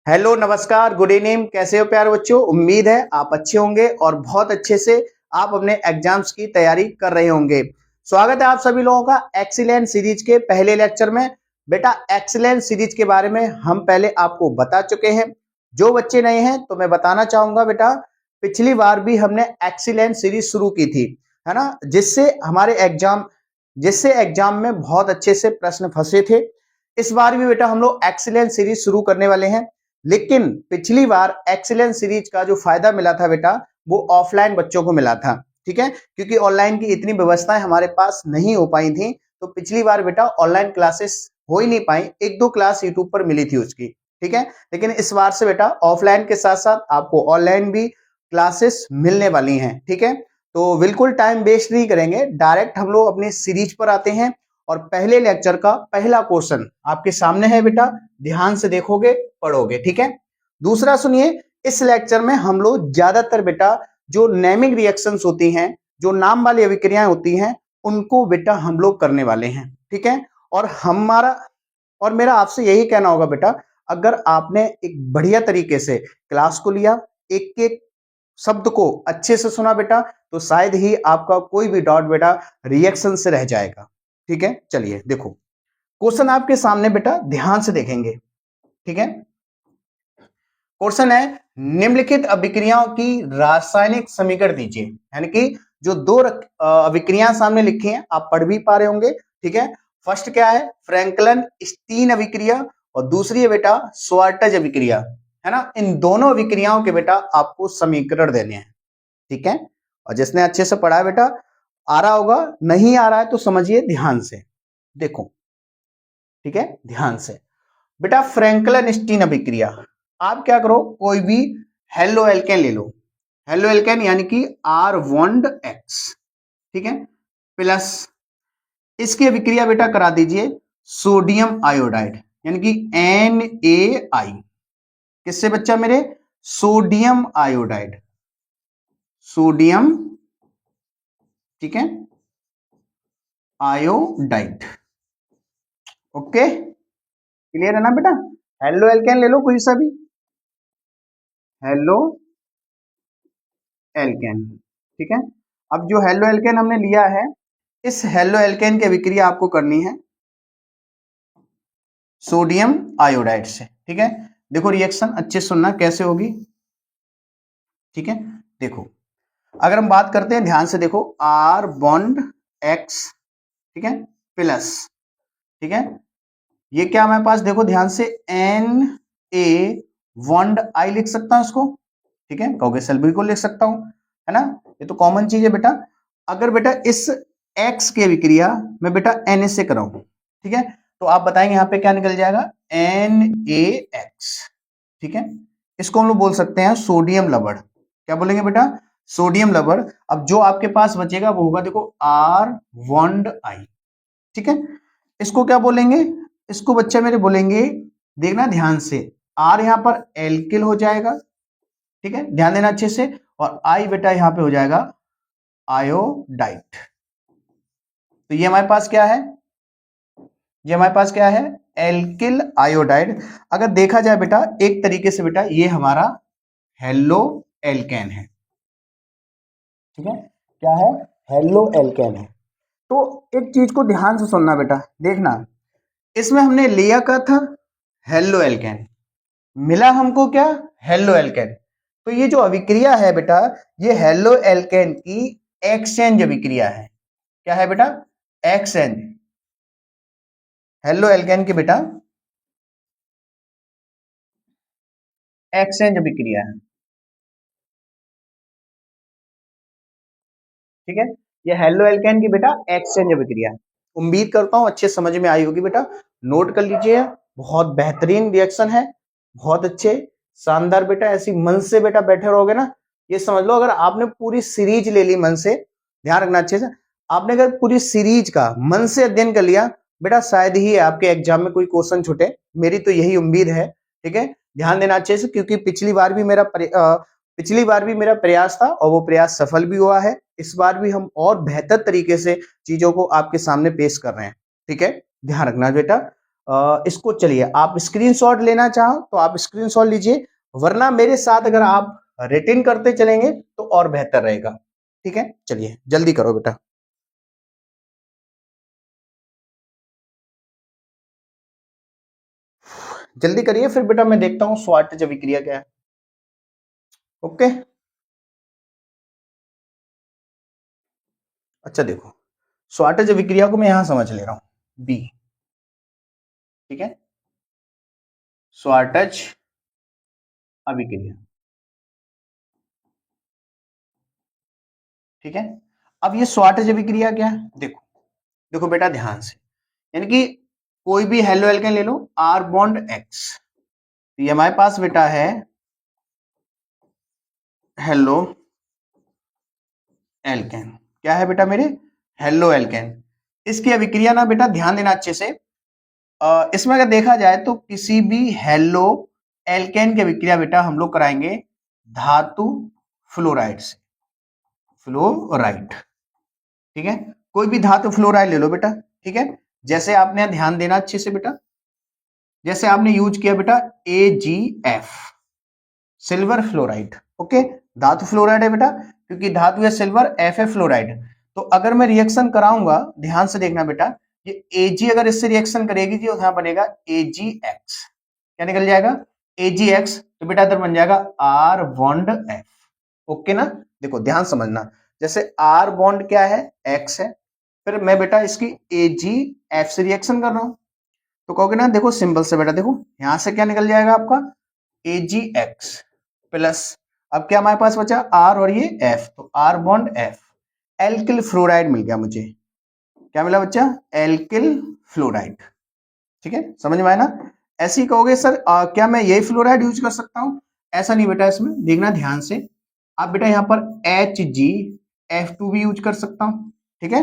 Hello, नमस्कार, good evening. कैसे हो प्यारे बच्चों? उम्मीद है आप अच्छे होंगे और बहुत अच्छे से आप अपने एग्जाम्स की तैयारी कर रहे होंगे। स्वागत है आप सभी लोगों का एक्सीलेंट सीरीज के पहले लेक्चर में। बेटा, एक्सीलेंट सीरीज के बारे में हम पहले आपको बता चुके हैं। जो बच्चे नए हैं तो मैं बताना चाहूंगा बेटा, पिछली बार भी हमने एक्सीलेंट सीरीज शुरू की थी, है ना, जिससे एग्जाम में बहुत अच्छे से प्रश्न फंसे थे। इस बार भी बेटा हम लोग एक्सीलेंट सीरीज शुरू करने वाले हैं, लेकिन पिछली बार एक्सीलेंस सीरीज का जो फायदा मिला था बेटा, वो ऑफलाइन बच्चों को मिला था। ठीक है, क्योंकि ऑनलाइन की इतनी व्यवस्थाएं हमारे पास नहीं हो पाई थी, तो पिछली बार बेटा ऑनलाइन क्लासेस हो ही नहीं पाई। एक दो क्लास यूट्यूब पर मिली थी उसकी। ठीक है, लेकिन इस बार से बेटा ऑफलाइन के साथ साथ आपको ऑनलाइन भी क्लासेस मिलने वाली हैं। ठीक है, तो बिल्कुल टाइम वेस्ट नहीं करेंगे, डायरेक्ट हम लोग अपने सीरीज पर आते हैं। और पहले लेक्चर का पहला क्वेश्चन आपके सामने है बेटा, ध्यान से देखोगे, पढ़ोगे। ठीक है, दूसरा सुनिए, इस लेक्चर में हम लोग ज्यादातर बेटा जो नेमिंग रिएक्शंस होती हैं, जो नाम वाली अभिक्रियाएं होती हैं, उनको बेटा हम लोग करने वाले हैं। ठीक है, और मेरा आपसे यही कहना होगा बेटा, अगर आपने एक बढ़िया तरीके से क्लास को लिया, एक एक शब्द को अच्छे से सुना बेटा, तो शायद ही आपका कोई भी डाउट बेटा रिएक्शन से रह जाएगा। ठीक है, चलिए देखो, क्वेश्चन आपके सामने बेटा, ध्यान से देखेंगे। ठीक है, क्वेश्चन है, निम्नलिखित अभिक्रियाओं की रासायनिक समीकरण दीजिए। यानी कि जो दो अभिक्रियाएं सामने लिखी हैं, आप पढ़ भी पा रहे होंगे। ठीक है, फर्स्ट क्या है, फ्रैंकलन स्टीन अभिक्रिया, और दूसरी है बेटा स्वार्टज अभिक्रिया, है ना। इन दोनों अभिक्रियाओं के बेटा आपको समीकरण देने हैं। ठीक है, और जिसने अच्छे से पढ़ा है बेटा, आ रहा होगा, नहीं आ रहा है तो समझिए ध्यान से, देखो। ठीक है, ध्यान से बेटा, फ्रैंकलन स्टीन अभिक्रिया, आप क्या करो, कोई भी हेलो एल्केन ले लो। हेलो एल्केन यानी कि आर बॉन्ड एक्स, ठीक है, प्लस इसकी अभिक्रिया बेटा करा दीजिए सोडियम आयोडाइड, यानी कि NaI। किससे बच्चा मेरे? सोडियम आयोडाइड, सोडियम, ठीक है, आयोडाइड। ओके, क्लियर है ना बेटा? हेलो एल्केन ले लो कोई सा भी, हेलो एल्केन। ठीक है, अब जो हेलो एल्केन हमने लिया है, इस हेलो एल्केन की अभिक्रिया आपको करनी है सोडियम आयोडाइड से। ठीक है, देखो रिएक्शन अच्छे सुनना कैसे होगी। ठीक है, देखो, अगर हम बात करते हैं, ध्यान से देखो, आर बॉन्ड एक्स, ठीक है, प्लस, ठीक है, ये क्या हमारे पास, देखो ध्यान से, Na बॉन्ड आई लिख सकता हूं इसको। ठीक है, कहोगे सर बिल्कुल लिख सकता हूं, है ना, ये तो कॉमन चीज है बेटा। अगर बेटा इस एक्स की अभिक्रिया मैं बेटा Na से कराऊं, ठीक है, तो आप बताएंगे यहां पे क्या निकल जाएगा, NaX। ठीक है, इसको हम लोग बोल सकते हैं सोडियम लवण। क्या बोलेंगे बेटा? सोडियम लवण। अब जो आपके पास बचेगा वो होगा, देखो, आर बॉन्ड आई। ठीक है, इसको क्या बोलेंगे? इसको बच्चा मेरे बोलेंगे, देखना ध्यान से, आर यहां पर एल्किल हो जाएगा। ठीक है, ध्यान देना अच्छे से, और आई बेटा यहां पे हो जाएगा आयोडाइड। तो ये हमारे पास क्या है, ये हमारे पास क्या है, एल्किल आयोडाइड। अगर देखा जाए बेटा एक तरीके से बेटा, ये हमारा हेलो एल्केन है। ठीक है, क्या है, हेलो एल्केन है। तो एक चीज को ध्यान से सुनना बेटा, देखना, इसमें हमने लिया क्या था, हेलो एल्केन, मिला हमको क्या, हेलो एल्केन। तो ये जो अभिक्रिया है बेटा, ये हेलो एल्केन की एक्सचेंज अभिक्रिया है। क्या है बेटा? एक्सचेंज, हेलो एल्केन की बेटा एक्सचेंज अभिक्रिया है। ठीक है, ये हेलो एल्केन की बेटा एक्सचेंज अभिक्रिया है। उम्मीद करता हूं अच्छे समझ में आई होगी बेटा, नोट कर लीजिए। बहुत बेहतरीन रिएक्शन है, बहुत अच्छे, शानदार बेटा। ऐसी मन से बेटा बैठे रहोगे ना, ये समझ लो, अगर आपने पूरी सीरीज ले ली मन से, ध्यान रखना अच्छे से, आपने अगर पूरी सीरीज का मन से अध्ययन कर लिया बेटा, शायद ही आपके एग्जाम में कोई क्वेश्चन छूटे, मेरी तो यही उम्मीद है। ठीक है, ध्यान देना अच्छे से, क्योंकि पिछली बार भी मेरा प्रयास था और वो प्रयास सफल भी हुआ है। इस बार भी हम और बेहतर तरीके से चीजों को आपके सामने पेश कर रहे हैं। ठीक है, ध्यान रखना बेटा। इसको चलिए आप स्क्रीनशॉट लेना चाहो तो आप स्क्रीनशॉट लीजिए, वरना मेरे साथ अगर आप रिटन करते चलेंगे तो और बेहतर रहेगा। ठीक है, चलिए जल्दी करो बेटा। जल्दी करिए फिर बेटा, मैं देखता हूं स्वार्टज अभिक्रिया क्या है। ओके, अच्छा देखो, स्वार्टज अभिक्रिया को मैं यहां समझ ले रहा हूं बी। ठीक है, स्वार्टज अभिक्रिया। ठीक है, अब ये स्वार्टज अभिक्रिया क्या है, देखो देखो बेटा ध्यान से, यानी कि कोई भी हेलो एल्केन ले लो, आर बॉन्ड एक्स, ये हमारे पास बेटा है हेलो एल्केन। क्या है बेटा मेरे, हेलो एल्केन। इसकी अभिक्रिया ना बेटा ध्यान देना अच्छे से, इसमें अगर देखा जाए तो किसी भी हेलो एल्केन की अभिक्रिया बेटा हम लोग कराएंगे धातु फ्लोराइड से, फ्लोराइड। ठीक है, कोई भी धातु फ्लोराइड ले लो बेटा। ठीक है, जैसे आपने ध्यान देना अच्छे से बेटा, जैसे आपने यूज किया बेटा AgF, सिल्वर फ्लोराइड। ओके, धातु फ्लोराइड है बेटा, क्योंकि धातु है सिल्वर, एफ है फ्लोराइड। तो अगर मैं रिएक्शन कराऊंगा, ध्यान से देखना बेटा, ये Ag अगर इससे रिएक्शन करेगी तो यहां बनेगा AgX। क्या निकल जाएगा, AgX, तो बेटा इधर बन जाएगा R बॉन्ड F। ओके ना, देखो ध्यान समझना, जैसे R बॉन्ड क्या है, X है, फिर मैं बेटा इसकी AgF से रिएक्शन कर रहा हूं, तो कहोगे ना देखो सिंबल से बेटा, देखो यहां से क्या निकल जाएगा आपका AgX प्लस, अब क्या हमारे पास बचा R और ये F, तो R bond F, alkyl fluoride मिल गया मुझे। क्या मिला बच्चा, एल्किल फ्लोराइड। ठीक है, समझ में आया ना। ऐसे ही कहोगे सर क्या मैं यही फ्लोराइड यूज कर सकता हूं, ऐसा नहीं बेटा, इसमें देखना ध्यान से, आप बेटा यहाँ पर HgF2 भी यूज कर सकता हूं। ठीक है,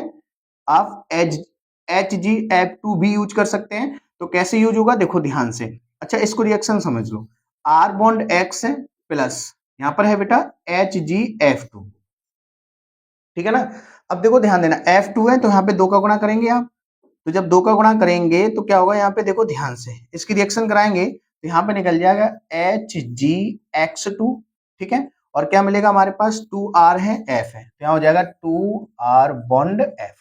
आप HgF2 भी यूज कर सकते हैं, तो कैसे यूज होगा देखो ध्यान से। अच्छा इसको रिएक्शन समझ लो, R बॉन्ड X है प्लस यहां पर है बेटा HgF2। ठीक है ना, अब देखो ध्यान देना, F2 है तो यहाँ पे 2 का गुणा करेंगे आप, तो जब 2 का गुणा करेंगे तो क्या होगा, यहाँ पे देखो ध्यान से इसकी रिएक्शन कराएंगे तो यहाँ पे निकल जाएगा HgX2। ठीक है, और क्या मिलेगा हमारे पास, 2R है, F है, तो यहाँ हो जाएगा 2R बॉन्ड F।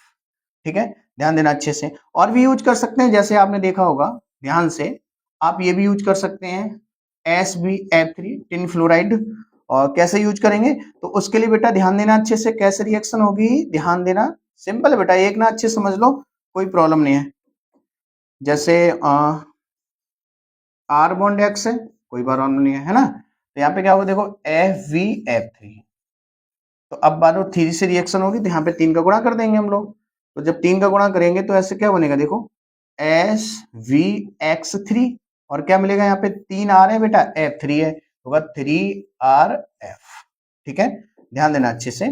ठीक है, ध्यान देना अच्छे से, और भी यूज कर सकते हैं, जैसे आपने देखा होगा ध्यान से, आप ये भी यूज कर सकते हैं SbF3 टिन फ्लोराइड। और कैसे यूज करेंगे, तो उसके लिए बेटा ध्यान देना अच्छे से, कैसे रिएक्शन होगी ध्यान देना, सिंपल है बेटा, एक ना अच्छे समझ लो, कोई प्रॉब्लम नहीं है। जैसे R बॉन्ड X है, कोई प्रॉब्लम नहीं है ना, तो यहाँ पे क्या होगा देखो FvF3, तो अब बात 3 से रिएक्शन होगी तो यहाँ पे 3 का गुणा कर देंगे हम लोग, तो जब 3 का गुणा करेंगे तो ऐसे क्या बनेगा देखो SvX3, और क्या मिलेगा यहाँ पे 3 आ रहे हैं बेटा, F3 है, होगा 3RF। ठीक है, ध्यान देना अच्छे से,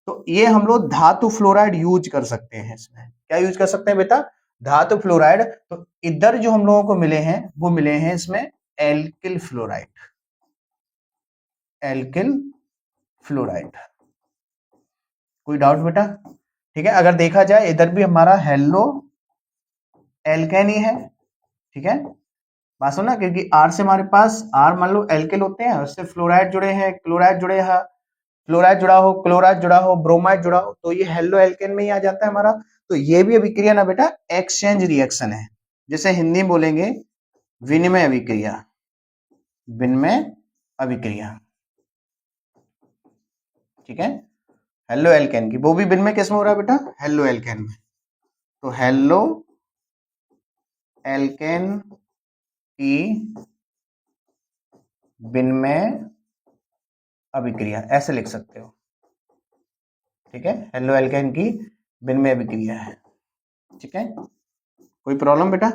तो ये हम लोग धातु फ्लोराइड यूज कर सकते हैं, इसमें क्या यूज कर सकते हैं बेटा, धातु फ्लोराइड। तो इधर जो हम लोगों को मिले हैं वो मिले हैं इसमें एल्किल फ्लोराइड, एल्किल फ्लोराइड। कोई डाउट बेटा। ठीक है, अगर देखा जाए इधर भी हमारा हेलो एल्केन ही है। ठीक है, बात सुनना, क्योंकि आर से हमारे पास आर मान लो एल्किल होते हैं, उससे फ्लोराइड जुड़े हैं, क्लोराइड जुड़े हैं, फ्लोराइड जुड़ा हो, क्लोराइड जुड़ा हो, ब्रोमाइड जुड़ा हो, तो ये हेलो एल्केन में ही आ जाता है हमारा। तो ये भी अभिक्रिया ना बेटा एक्सचेंज रिएक्शन है, जैसे हिंदी में बोलेंगे विनिमय अभिक्रिया, विनिमय अभिक्रिया। ठीक है, हेलो एल्केन की, वो भी विनिमय किस में हो रहा है बेटा, हेलो एल्केन में, तो हेलो एल्केन की विनिमय अभिक्रिया, ऐसे लिख सकते हो। ठीक है, हेलो एल्केन की विनिमय अभिक्रिया है। ठीक है, कोई प्रॉब्लम बेटा,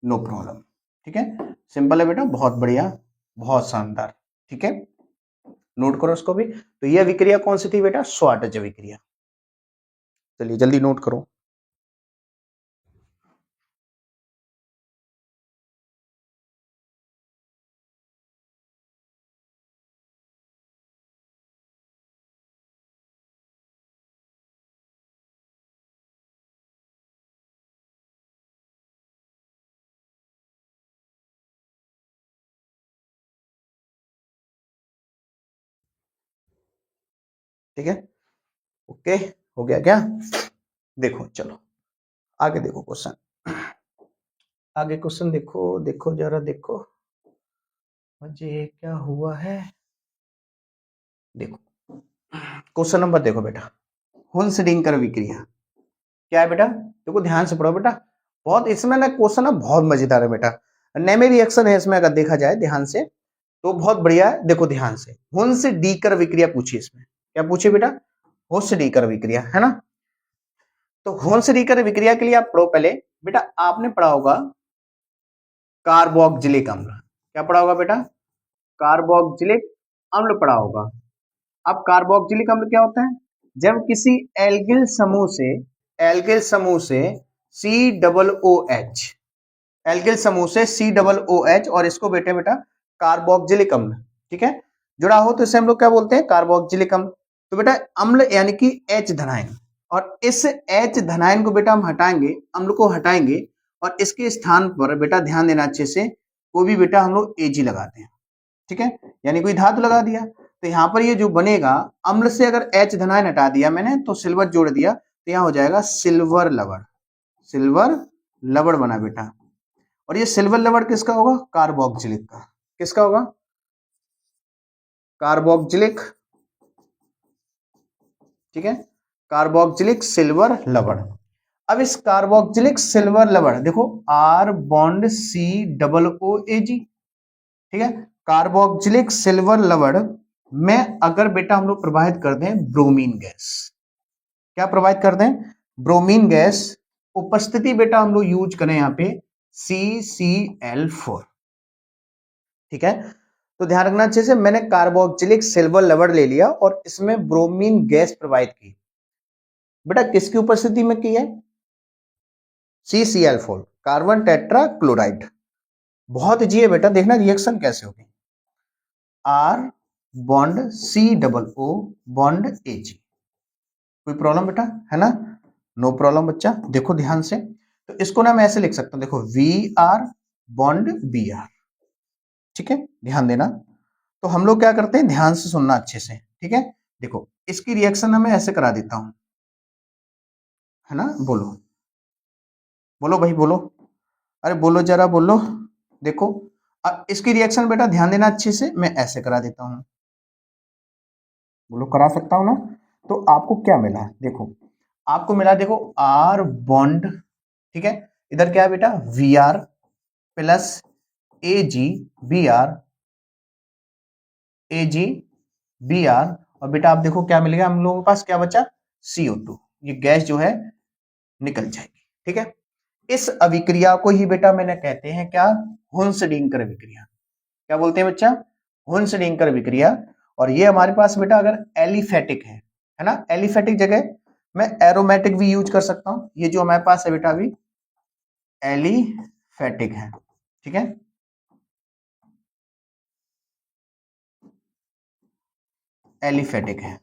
नो प्रॉब्लम। ठीक है, सिंपल है बेटा, बहुत बढ़िया, बहुत शानदार। ठीक है, नोट करो इसको भी। तो ये अभिक्रिया कौन सी थी बेटा, स्वार्टज अभिक्रिया। चलिए जल्दी नोट करो। ठीक है, ओके, हो गया क्या? देखो चलो आगे देखो क्वेश्चन, आगे क्वेश्चन देखो, देखो जरा देखो मुझे क्या हुआ है। देखो क्वेश्चन नंबर देखो बेटा, हुंसडिंकर विक्रिया क्या है बेटा? देखो ध्यान से पढ़ो बेटा, बहुत इसमें ना क्वेश्चन ना बहुत मजेदार है बेटा, नेमे रिएक्शन है इसमें, अगर देखा जाए ध्यान से तो बहुत बढ़िया है। देखो ध्यान से, हुंसडीकर विक्रिया पूछी, इसमें क्या पूछे बेटा? हुंसडीकर विक्रिया है ना। तो हुंसडीकर विक्रिया के लिए आप पढ़ो पहले बेटा, आपने पढ़ा होगा कार्बोक्जिलिक अम्ल। क्या पढ़ा होगा बेटा? कार्बोक्जिलिक अम्ल पढ़ा होगा। अब कार्बोक्जिलिक अम्ल क्या होता है? जब किसी एल्गिल समूह से सी डबल ओ एच, एल्गिल समूह से सी डबल ओ एच, और इसको बेटे बेटा कार्बोक्जिलिक अम्ल, ठीक है, जुड़ा हो तो इसे हम लोग क्या बोलते हैं? कार्बोक्जिलिक अम्ल। तो बेटा अम्ल यानी कि H धनायन, और इस H धनायन को बेटा हम हटाएंगे, अम्ल को हटाएंगे, और इसके स्थान पर बेटा ध्यान देना अच्छे से, कोई भी बेटा हम लोग Ag लगाते हैं, ठीक है, यानी कोई धातु लगा दिया। तो यहाँ पर ये जो बनेगा, अम्ल से अगर H धनायन हटा दिया मैंने तो सिल्वर जोड़ दिया, तो यहाँ हो जाएगा सिल्वर लवण, सिल्वर लवण बना बेटा। और ये सिल्वर लवण किसका होगा? कार्बोक्जिलिक का। किसका होगा? कार्बोक्जिलिक, ठीक है, कार्बोक्जिलिक सिल्वर लवण। अब इस कार्बोक्जिलिक सिल्वर लवण देखो, R bond C double O A G, ठीक है, कार्बोक्जिलिक सिल्वर लवण में अगर बेटा हम लोग प्रवाहित कर दें ब्रोमीन गैस, क्या प्रवाहित कर दें? ब्रोमीन गैस, उपस्थिति बेटा हम लोग यूज करें यहाँ पे CCl4, ठीक है। तो ध्यान रखना अच्छे से, मैंने कार्बोक्जिलिक सिल्वर लवण ले लिया और इसमें ब्रोमीन गैस प्रवाहित की, बेटा किसकी उपस्थिति में की है? CCl4, carbon tetrachloride. बहुत इजी बेटा, देखना रिएक्शन कैसे होगी, R bond C double O bond A G. कोई प्रॉब्लम बेटा है ना? नो प्रॉब्लम बच्चा। देखो ध्यान से, तो इसको ना मैं ऐसे लिख सकता हूं, देखो we R bond B R, ठीक है, ध्यान देना। तो हम लोग क्या करते हैं, ध्यान से सुनना अच्छे से, ठीक है। देखो इसकी रिएक्शन मैं ऐसे करा देता हूं, है ना, बोलो बोलो भाई बोलो, अरे बोलो जरा बोलो। देखो अब इसकी रिएक्शन बेटा ध्यान देना अच्छे से, मैं ऐसे करा देता हूं, बोलो करा सकता हूं ना। तो आपको क्या मिला? देखो आपको मिला, देखो आर बॉन्ड, ठीक है, इधर क्या है बेटा? We R plus A G B R, A G B R, और बेटा आप देखो क्या मिलेगा हम लोगों के पास, क्या बचा? CO2, ये गैस जो है निकल जाएगी, ठीक है। इस अभिक्रिया को ही बेटा मैंने कहते हैं क्या? हुंसडिंकर विक्रिया। क्या बोलते हैं बच्चा? हुंसडिंकर विक्रिया। और ये हमारे पास बेटा अगर एलिफेटिक है ना, एलिफेटिक जगह मैं एरोमेटिक भी यूज कर सकता हूं। ये जो हमारे पास है बेटा अभी एलिफेटिक है, ठीक है, एलिफेटिक है,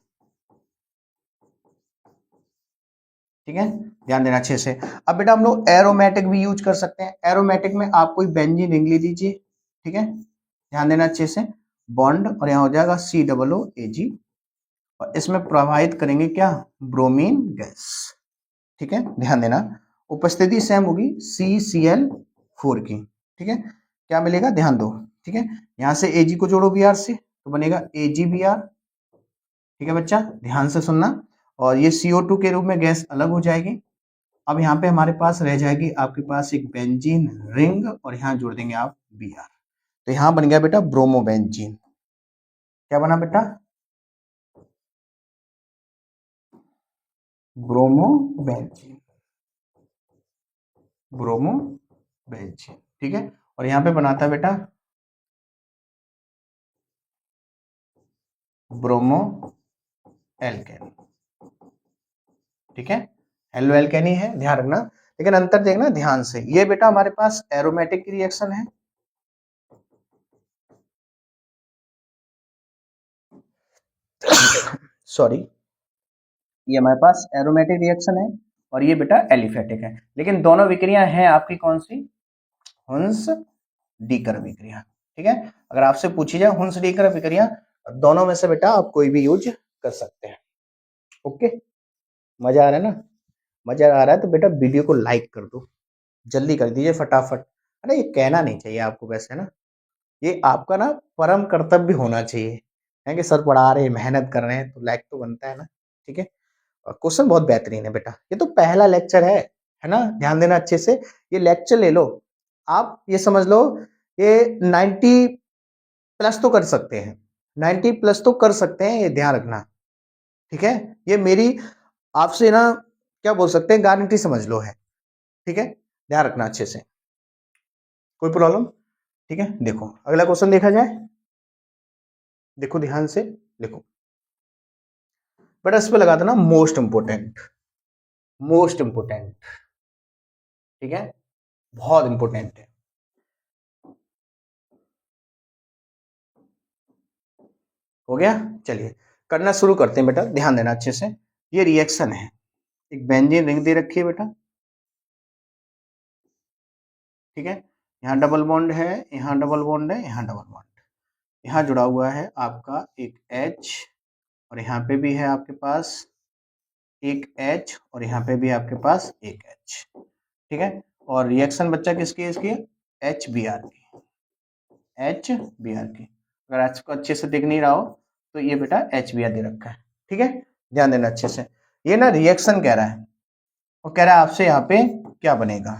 ठीक है, ध्यान देना अच्छे से। अब बेटा हम लोग एरोमेटिक भी यूज कर सकते हैं। एरोमेटिक में आप कोई बेंजीन रिंग ले लीजिए, ठीक है, ध्यान देना अच्छे से, बॉन्ड, और यहां हो जाएगा सी डबल ओ ए जी, और इसमें प्रवाहित करेंगे क्या? ब्रोमीन गैस, ठीक है, ध्यान देना। उपस्थिति सेम होगी CCl4 की, ठीक है, क्या मिलेगा ध्यान दो, ठीक है, यहां से Ag को जोड़ो Br से तो बनेगा AgBr, ठीक है बच्चा, ध्यान से सुनना। और ये CO2 के रूप में गैस अलग हो जाएगी। अब यहाँ पे हमारे पास रह जाएगी आपके पास एक बेंजीन रिंग, और यहाँ जोड़ देंगे आप Br, तो यहाँ बन गया बेटा ब्रोमोबेंजीन। क्या बना बेटा? ब्रोमोबेंजीन, ब्रोमोबेंजीन, ठीक है, और यहाँ पे बनाता है बेटा ब्रोमो एल्केन, ठीक है, हेलो एल्केनी है, ध्यान रखना। लेकिन अंतर देखना ध्यान से, ये बेटा हमारे पास एरोमेटिक की रिएक्शन है, सॉरी, ये हमारे पास एरोमेटिक रिएक्शन है, और ये बेटा एलिफेटिक है। लेकिन दोनों विक्रिया हैं आपकी कौन सी? हुंस डीकर विक्रिया, ठीक है। अगर आपसे पूछी जाए हुंस डीकर विक्रिया, दोनों में से बेटा आप कोई भी यूज कर सकते हैं। ओके, मजा आ रहा है ना? मजा आ रहा है तो बेटा वीडियो को लाइक कर दो, जल्दी कर दीजिए फटाफट। अरे ये कहना नहीं चाहिए आपको वैसे ना, ये आपका ना परम कर्तव्य होना चाहिए, है कि सर पढ़ा रहे हैं, मेहनत कर रहे हैं तो लाइक तो बनता है ना, ठीक है। और क्वेश्चन बहुत बेहतरीन है बेटा, ये तो पहला लेक्चर है ना, ध्यान देना अच्छे से। ये लेक्चर ले लो, आप ये समझ लो ये 90 प्लस तो कर सकते हैं, 90 प्लस तो कर सकते हैं, ये ध्यान रखना, ठीक है। ये मेरी आपसे ना क्या बोल सकते हैं, गारंटी समझ लो है, ठीक है। ध्यान रखना अच्छे से, कोई प्रॉब्लम? ठीक है, देखो अगला क्वेश्चन देखा जाए, देखो ध्यान से, देखो बेटा इस पे लगा देना मोस्ट इंपोर्टेंट, मोस्ट इंपोर्टेंट, ठीक है, बहुत इंपोर्टेंट है। हो गया, चलिए करना शुरू करते हैं बेटा, ध्यान देना अच्छे से। ये रिएक्शन है, एक बेंजीन रिंग दे रखी है बेटा, ठीक है। यहाँ डबल बॉन्ड है, यहाँ डबल बॉन्ड है, यहाँ डबल बॉन्ड, यहाँ जुड़ा हुआ है आपका एक H, और यहाँ पे भी है आपके पास एक H, और यहाँ पे भी आपके पास एक H, ठीक है। और रिएक्शन बच्चा किसकी है, इसकी HBr की, HBr की। अगर आपको अच्छे से दिख नहीं रहा हो तो ये बेटा HBr दे रखा है, ठीक है। ध्यान देना अच्छे से, ये ना रिएक्शन कह रहा है, वो कह रहा है आपसे यहाँ पे क्या बनेगा,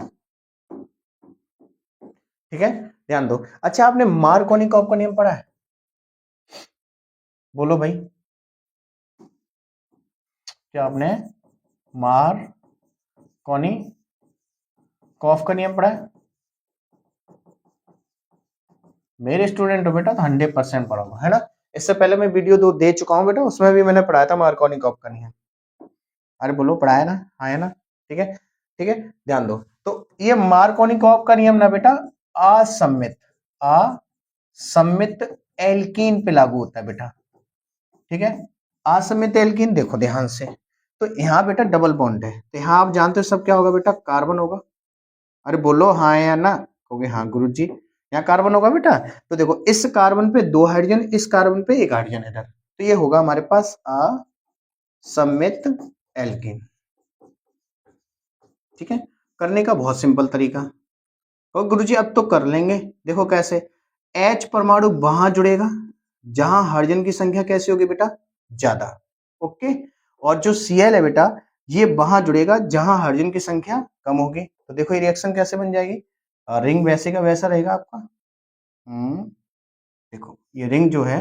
ठीक है। ध्यान दो, अच्छा आपने मार्कोनिकॉफ का नियम पढ़ा है? बोलो भाई, क्या आपने मार्कोनिकॉफ का नियम पढ़ा है? मेरे स्टूडेंट हो बेटा तो 100% पढ़ा हुआ है ना। इससे पहले मैं वीडियो 2 दे चुका हूं बेटा, उसमें भी मैंने पढ़ाया था मार्कोनिकॉफ का नियम। अरे बोलो पढ़ाया ना, हाँ है ना, ठीक है, ठीक है। ध्यान दो, तो ये मार्कोनिकॉफ का नियम ना बेटा असम्मित असम्मित एल्कीन पे लागू होता है बेटा, ठीक है। असम्मित एल्कीन देखो ध्यान से, तो यहाँ बेटा डबल बॉन्ड है, तो यहाँ आप जानते हो सब क्या होगा बेटा, कार्बन होगा। अरे बोलो हाँ या ना, कहोगे हाँ गुरुजी, यहाँ कार्बन होगा बेटा। तो देखो इस कार्बन पे 2 हाइड्रोजन, इस कार्बन पे 1 हाइड्रोजन इधर, तो ये होगा हमारे पास असम्मित एल्कीन, ठीक है। करने का बहुत सिंपल तरीका, और गुरुजी अब तो कर लेंगे, देखो कैसे, H परमाणु वहां जुड़ेगा जहां हाइड्रोजन की संख्या कैसी होगी बेटा, ज्यादा, ओके। और जो Cl है बेटा, ये वहां जुड़ेगा जहां हाइड्रोजन की संख्या कम होगी। तो देखो ये रिएक्शन कैसे बन जाएगी, रिंग वैसे का वैसा रहेगा आपका, देखो ये रिंग जो है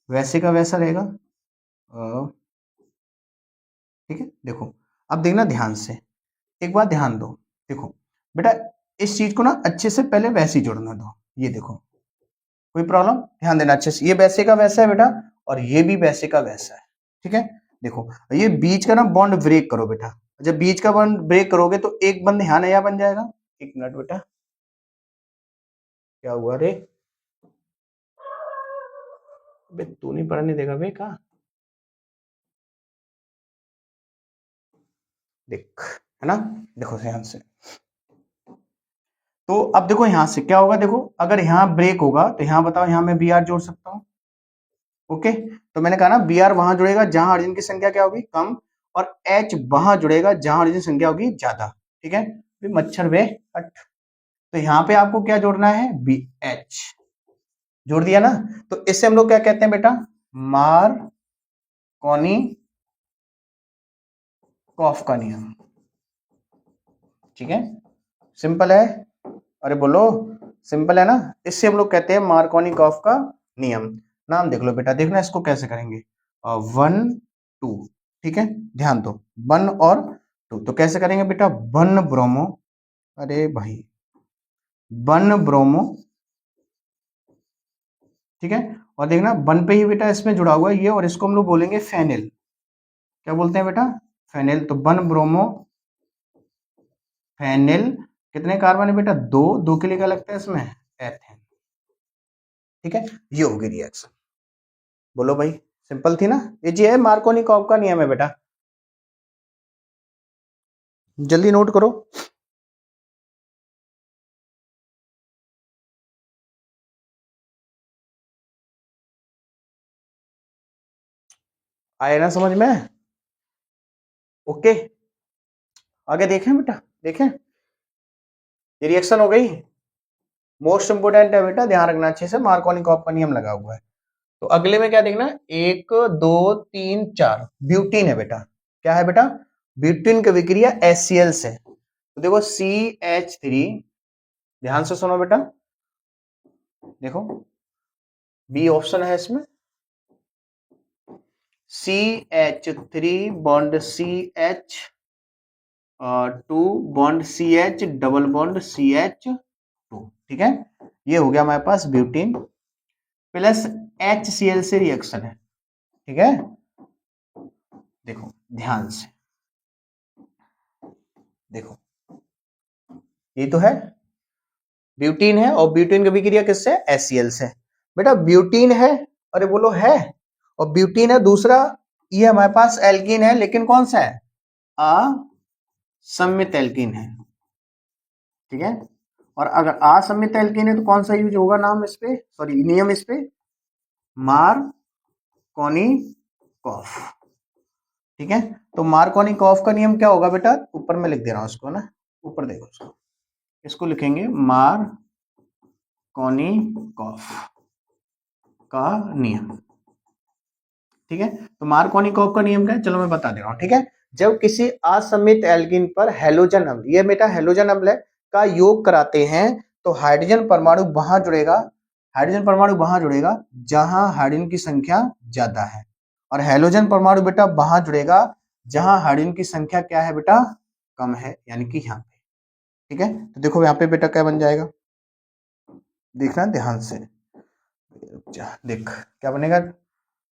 वैसे का वैसा रहेगा, ठीक है। देखो अब देखना ध्यान से, एक बात ध्यान दो, देखो बेटा इस चीज को ना अच्छे से पहले वैसे ही जोड़ना दो, ये देखो कोई प्रॉब्लम, ध्यान देना अच्छे से, ये वैसे का वैसा है बेटा, और ये भी वैसे का वैसा है, ठीक है। देखो ये बीच का ना बॉन्ड ब्रेक करो बेटा, जब बीच का बॉन्ड ब्रेक करोगे तो एक बंद यहाँ नया बन जाएगा, एक मिनट बेटा, क्या हुआ रे, बे तू नहीं पढ़ने देगा बे का, देख, है ना, देखो ध्यान से, तो अब देखो यहां से क्या होगा, देखो अगर यहाँ ब्रेक होगा तो यहाँ बताओ, यहाँ मैं बी आर जोड़ सकता हूँ, ओके। तो मैंने कहा ना बी आर वहां जुड़ेगा जहां हाइड्रोजन की संख्या क्या होगी, कम, और एच वहां जुड़ेगा जहां हाइड्रोजन की संख्या होगी ज्यादा, ठीक है। फिर मच्छर वे हट, तो यहाँ पे आपको क्या जोड़ना है, बी एच जोड़ दिया ना, तो इससे हम लोग क्या कहते हैं बेटा, मार्कोनी कॉफ का नियम, ठीक है, सिंपल है, अरे बोलो सिंपल है ना, इससे हम लोग कहते हैं मार्कोनिकॉफ का नियम। नाम देख लो बेटा, देखना इसको कैसे करेंगे, 1 2, ठीक है। ध्यान दो 1 और 2, तो कैसे करेंगे बेटा, 1 ब्रोमो, अरे भाई 1 ब्रोमो, ठीक है। और देखना 1 पे ही बेटा इसमें जुड़ा हुआ है ये, और इसको हम लोग बोलेंगे फेनिल, क्या बोलते हैं बेटा, फेनिल। तो 1 ब्रोमो फेनिल, कितने कार्बन है बेटा, 2, 2 के लिए क्या लगता है इसमें, एथेन, ठीक है। ये होगी रिएक्शन, बोलो भाई, सिंपल थी ना, ये जी है मार्कोनिकॉफ का नियम है बेटा, जल्दी नोट करो। आए ना समझ में, ओके, आगे देखें बेटा, देखें ये रिएक्शन हो गई। मोस्ट इंपोर्टेंट है बेटा, ध्यान रखना अच्छे से, मार्कोनिकॉफ का नियम लगा हुआ है। तो अगले में क्या देखना, 1 2 3 4 ब्यूटीन है बेटा। क्या है बेटा, ब्यूटीन की विक्रिया HCl से। तो देखो CH3, ध्यान से सुनो बेटा, देखो बी ऑप्शन है इसमें, CH3 bond CH, 2 bond CH, double bond CH2, ठीक है। ये हो गया हमारे पास ब्यूटीन प्लस HCl से रिएक्शन है, ठीक है। देखो ध्यान से, देखो ये तो है ब्यूटीन है, और ब्यूटीन की विक्रिया किससे, HCl से। बेटा ब्यूटीन है, अरे बोलो है, और ब्यूटीन है दूसरा, ये हमारे पास एल्कीन है, लेकिन कौन सा है, असम्मित एल्कीन है, ठीक है। और अगर असम्मित एल्कीन है तो कौन सा यूज होगा, नाम इस पे, सॉरी नियम इस पे, मार्कोनिकॉफ, ठीक है। तो मार्कोनिकॉफ का नियम क्या होगा बेटा, ऊपर में लिख दे रहा हूं उसको ना, ऊपर देखो उसको, इसको लिखेंगे मार्कोनिकॉफ का नियम, ठीक है। तो मार्कोनिकॉफ का नियम क्या है, चलो मैं बता दे रहा हूं, ठीक है। जब किसी असमित एल्कीन पर हैलोजन अम्ल, ये बेटा हैलोजन अम्ल का योग कराते हैं, तो हाइड्रोजन परमाणु वहां जुड़ेगा, हाइड्रोजन परमाणु वहां जुड़ेगा जहां हाइड्रोजन की संख्या ज्यादा है, और हैलोजन परमाणु बेटा वहां जुड़ेगा जहां हाइड्रोजन की संख्या क्या है बेटा, कम है, यानी कि यहाँ पे, ठीक है। तो देखो यहाँ पे बेटा क्या बन जाएगा, देखना ध्यान से, देख क्या बनेगा,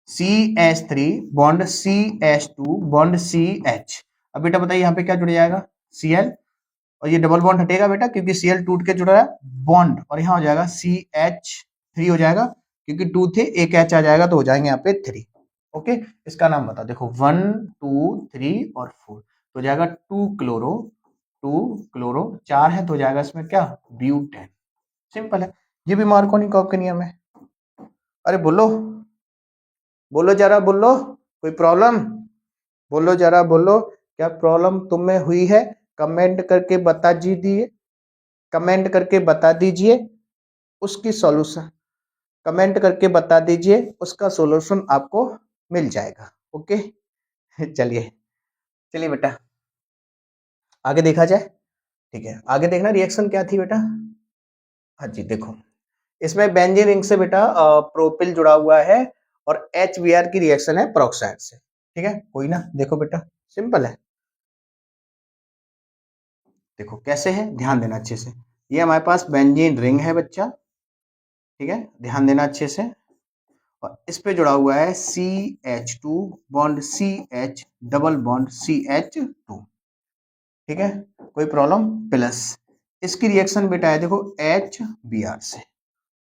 CH3 bond CH2 bond CH। अब बेटा बताइए यहाँ पे क्या जुड़ जाएगा, Cl, और ये डबल बॉन्ड हटेगा बेटा क्योंकि Cl टूट के जुड़ा है बॉन्ड, और यहाँ हो जाएगा CH3 हो जाएगा, क्योंकि 2 थे, एक H आ जाएगा तो हो जाएंगे यहाँ पे 3। ओके, इसका नाम बता, देखो 1 2 3 और 4 तो हो जाएगा 2 क्लोरो, 4 है तो हो जाएगा इसमें क्या, ब्यूटेन। सिंपल है, ये भी मार्कोनिकॉफ का नियम है। अरे बोलो, बोलो जरा, बोलो कोई प्रॉब्लम, बोलो जरा, बोलो क्या प्रॉब्लम तुम्हें हुई है, कमेंट करके बता दीजिए, कमेंट करके बता दीजिए उसकी सॉल्यूशन, कमेंट करके बता दीजिए, उसका सॉल्यूशन आपको मिल जाएगा। ओके चलिए, चलिए बेटा आगे देखा जाए, ठीक है। आगे देखना रिएक्शन क्या थी बेटा, हाँ जी देखो, इसमें बेंजीन रिंग से बेटा प्रोपिल जुड़ा हुआ है, और HBr की रिएक्शन है पेरोक्साइड से, ठीक है। कोई ना, देखो बेटा सिंपल है, देखो कैसे है, ध्यान देना अच्छे से, ये हमारे पास बेंजीन रिंग है बच्चा, ठीक है, ध्यान देना अच्छे से, और इस पे जुड़ा हुआ है CH2 bond CH, double bond CH2, ठीक है। कोई प्रॉब्लम, प्लस इसकी रिएक्शन बेटा है देखो HBr से।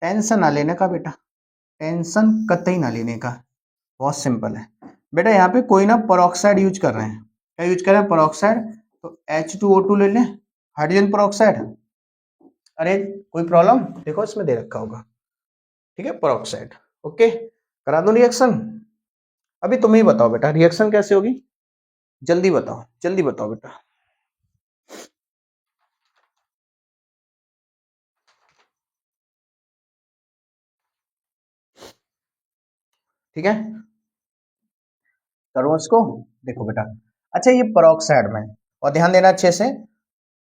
टेंशन ना लेने का बेटा, टेंशन कतई ना लेने का, बहुत सिंपल है बेटा। यहाँ पे कोई ना पेरोक्साइड यूज कर रहे हैं, क्या यूज कर रहे हैं, पेरोक्साइड, तो H2O2 ले लें, हाइड्रोजन पेरोक्साइड। अरे कोई प्रॉब्लम, देखो इसमें दे रखा होगा, ठीक है, पेरोक्साइड। ओके, करा दूं रिएक्शन, अभी तुम ही बताओ बेटा रिएक्शन कैसे होगी, जल्दी बताओ, जल्दी बताओ बेटा। ठीक है, करो इसको, देखो बेटा, अच्छा ये पेरोक्साइड में, और ध्यान देना अच्छे से,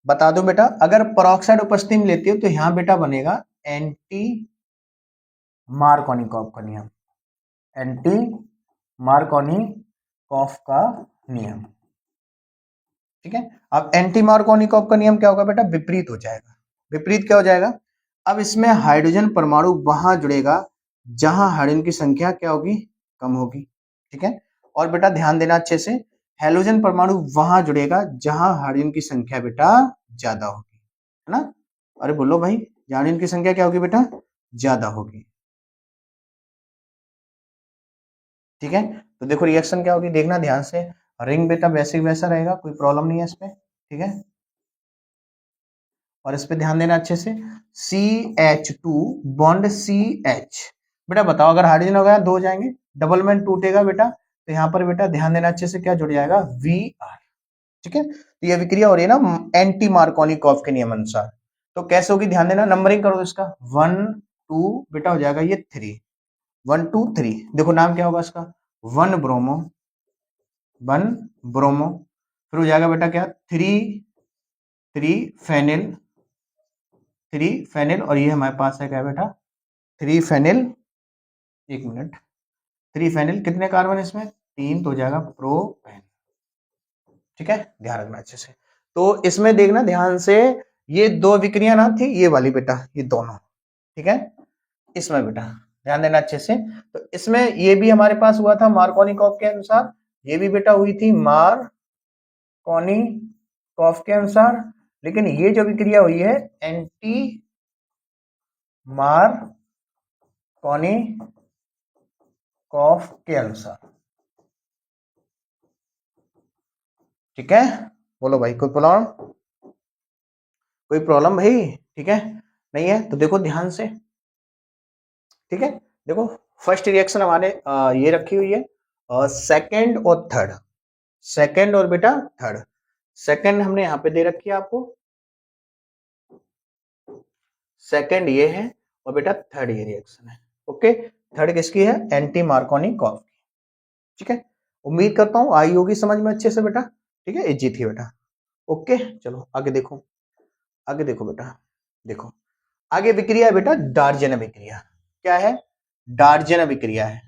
बता दो बेटा, अगर पेरोक्साइड उपस्थिति में लेती हो तो यहाँ बेटा बनेगा एंटी मार्कोनिकॉफ का नियम, एंटी मार्कोनिकॉफ का नियम, ठीक है। अब एंटी मार्कोनिकॉफ का नियम क्या होगा बेटा, विपरीत हो जाएगा, विपरीत क्या हो जाएगा, अब इसमें हाइड्रोजन परमाणु वहां जुड़ेगा जहां हाइड्रोजन की संख्या क्या होगी, कम होगी, ठीक है। और बेटा ध्यान देना अच्छे से, हैलोजन परमाणु वहां जुड़ेगा जहां हाइड्रोजन की संख्या बेटा ज्यादा होगी, है ना। अरे बोलो भाई, हाइड्रोजन की संख्या क्या होगी बेटा, ज्यादा होगी, ठीक है। तो देखो रिएक्शन क्या होगी, देखना ध्यान से, रिंग बेटा वैसे वैसा रहेगा, कोई प्रॉब्लम नहीं है इसमें, ठीक है। और इस पे ध्यान देना अच्छे से, CH2 बॉन्ड CH, बेटा बताओ अगर हाइड्रोजन हो गया 2 हो जाएंगे, डबल में टूटेगा बेटा, तो यहाँ पर बेटा ध्यान देना अच्छे से, क्या जुड़ जाएगा, वी आर। ठीक है, तो ये विक्रिया हो रही है ना एंटी मार्कोनिकॉफ के नियम अनुसार। तो कैसे होगी, ध्यान देना, नंबरिंग करो इसका, 1 2 बेटा हो जाएगा ये 3, 1 2 3। देखो नाम क्या होगा इसका, 1 ब्रोमो, 1 ब्रोमो, फिर हो जाएगा बेटा क्या, 3 3 फेनिल, 3 फेनिल, और ये हमारे पास है क्या बेटा, 3 फेनिल, एक मिनट, 3 फेनिल, कितने कार्बन इसमें, 3, तो हो जाएगा प्रोपेन। ठीक है, ध्यान रखना अच्छे से। तो इसमें देखना ध्यान से, ये दो विक्रिया ना थी, ये वाली बेटा, ये दोनों, ठीक है, इसमें बेटा ध्यान देना अच्छे से। तो इसमें ये भी हमारे पास हुआ था मार्कोनिकॉफ के अनुसार, ये भी बेटा हुई थी मार्कोनिकॉफ के अनुसार, लेकिन ये जो विक्रिया हुई है एंटी मार्कोनिकॉफ के अनुसार। ठीक है, बोलो भाई, कोई प्रॉब्लम, कोई प्रॉब्लम भाई, ठीक है, नहीं है तो देखो ध्यान से। ठीक है, देखो फर्स्ट रिएक्शन हमारे ये रखी हुई है, और सेकंड और थर्ड, सेकंड और बेटा थर्ड, सेकंड हमने यहाँ पे दे रखी है आपको, सेकंड ये है, और बेटा थर्ड ये रिएक्शन है। ओके, थर्ड किसकी है, एंटी मार्कोनिकॉफ की। ठीक है, उम्मीद करता हूं आई होगी समझ में अच्छे से बेटा। ठीक है, इजी थी बेटा। ओके, चलो आगे देखो, आगे देखो बेटा, देखो आगे विक्रिया है बेटा डार्जन विक्रिया। क्या है, डार्जन विक्रिया है।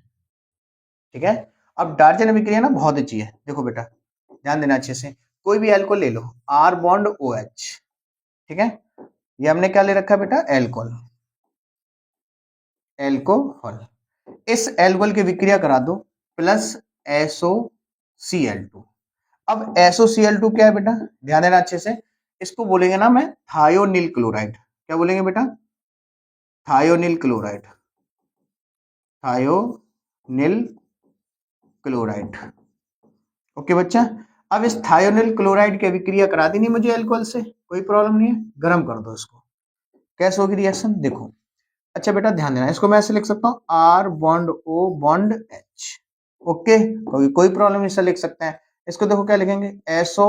ठीक है, अब डार्जन विक्रिया ना बहुत अच्छी है, देखो बेटा ध्यान देना अच्छे से, कोई भी एल्कोहल ले लो, आर बॉन्ड ओ एच, ठीक है, ये हमने क्या ले रखा है बेटा, एल्कोहल, एल्कोहल, इस एल्कोहल की विक्रिया करा दो प्लस SOCl2। अब SOCl2 क्या है बेटा, ध्यान देना अच्छे से, इसको बोलेंगे ना मैं थायोनिल क्लोराइड, क्या बोलेंगे बेटा, thionyl chloride, thionyl chloride. Okay बच्चा, अब इस थायोनिल क्लोराइड की विक्रिया करा दी नहीं मुझे एल्कोहल से, कोई प्रॉब्लम नहीं है, गर्म कर दो इसको, कैसे होगी रिएक्शन देखो। अच्छा बेटा ध्यान देना, इसको मैं ऐसे लिख सकता हूँ, R bond O bond H. Okay, कोई प्रॉब्लम नहीं, लिख सकते हैं इसको, देखो क्या लिखेंगे, SO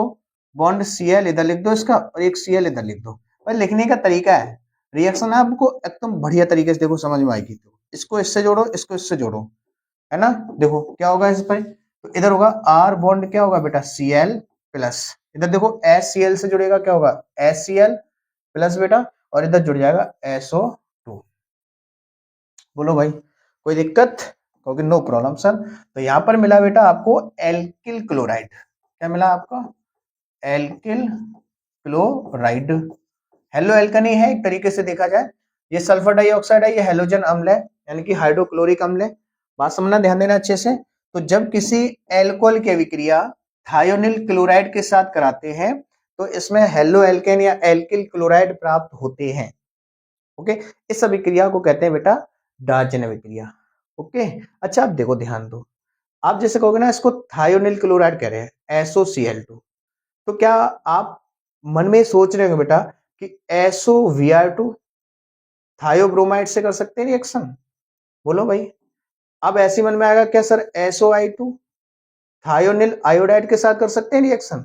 बॉन्ड Cl इधर लिख दो इसका, और एक Cl इधर लिख दो। पर लिखने का तरीका है, रिएक्शन आपको एकदम बढ़िया तरीके से देखो समझ में आएगी। तो इसको इससे जोड़ो, इसको इससे जोड़ो, है ना, देखो क्या होगा इस पर, तो इधर होगा आर बॉन्ड क्या होगा बेटा, Cl प्लस, इधर देखो HCl से जुड़ेगा, क्या होगा, HCl प्लस बेटा, और इधर जुड़ जाएगा SO2। बोलो भाई, कोई दिक्कत, क्योंकि नो प्रॉब्लम सर। तो यहां पर मिला बेटा आपको एल्किल क्लोराइड, क्या मिला आपको, एल्किल क्लोराइड, हेलो एल्कनी है एक तरीके से देखा जाए, ये सल्फर डाइऑक्साइड है, ये हेलोजन अम्ल है, यानी कि हाइड्रोक्लोरिक अम्ल है। बात समझना, ध्यान देना अच्छे से। तो जब किसी एल्कोहल की विक्रिया थायोनिल क्लोराइड के साथ कराते हैं, तो इसमें हेलो एल्केन या एल्किल क्लोराइड प्राप्त होते हैं। ओके, इस अभिक्रिया को कहते हैं बेटा डार्जन अभिक्रिया। ओके, अच्छा आप देखो ध्यान दो, आप जैसे कहोगे ना इसको थायोनिल क्लोराइड कह रहे हैं, SOCl2, तो क्या आप मन में सोच रहे होंगे बेटा कि SOVR2 थायोब्रोमाइड से कर सकते हैं रिएक्शन, बोलो भाई। अब ऐसी मन में आएगा क्या सर, SOI2 थायोनिल आयोडाइड के साथ कर सकते हैं रिएक्शन,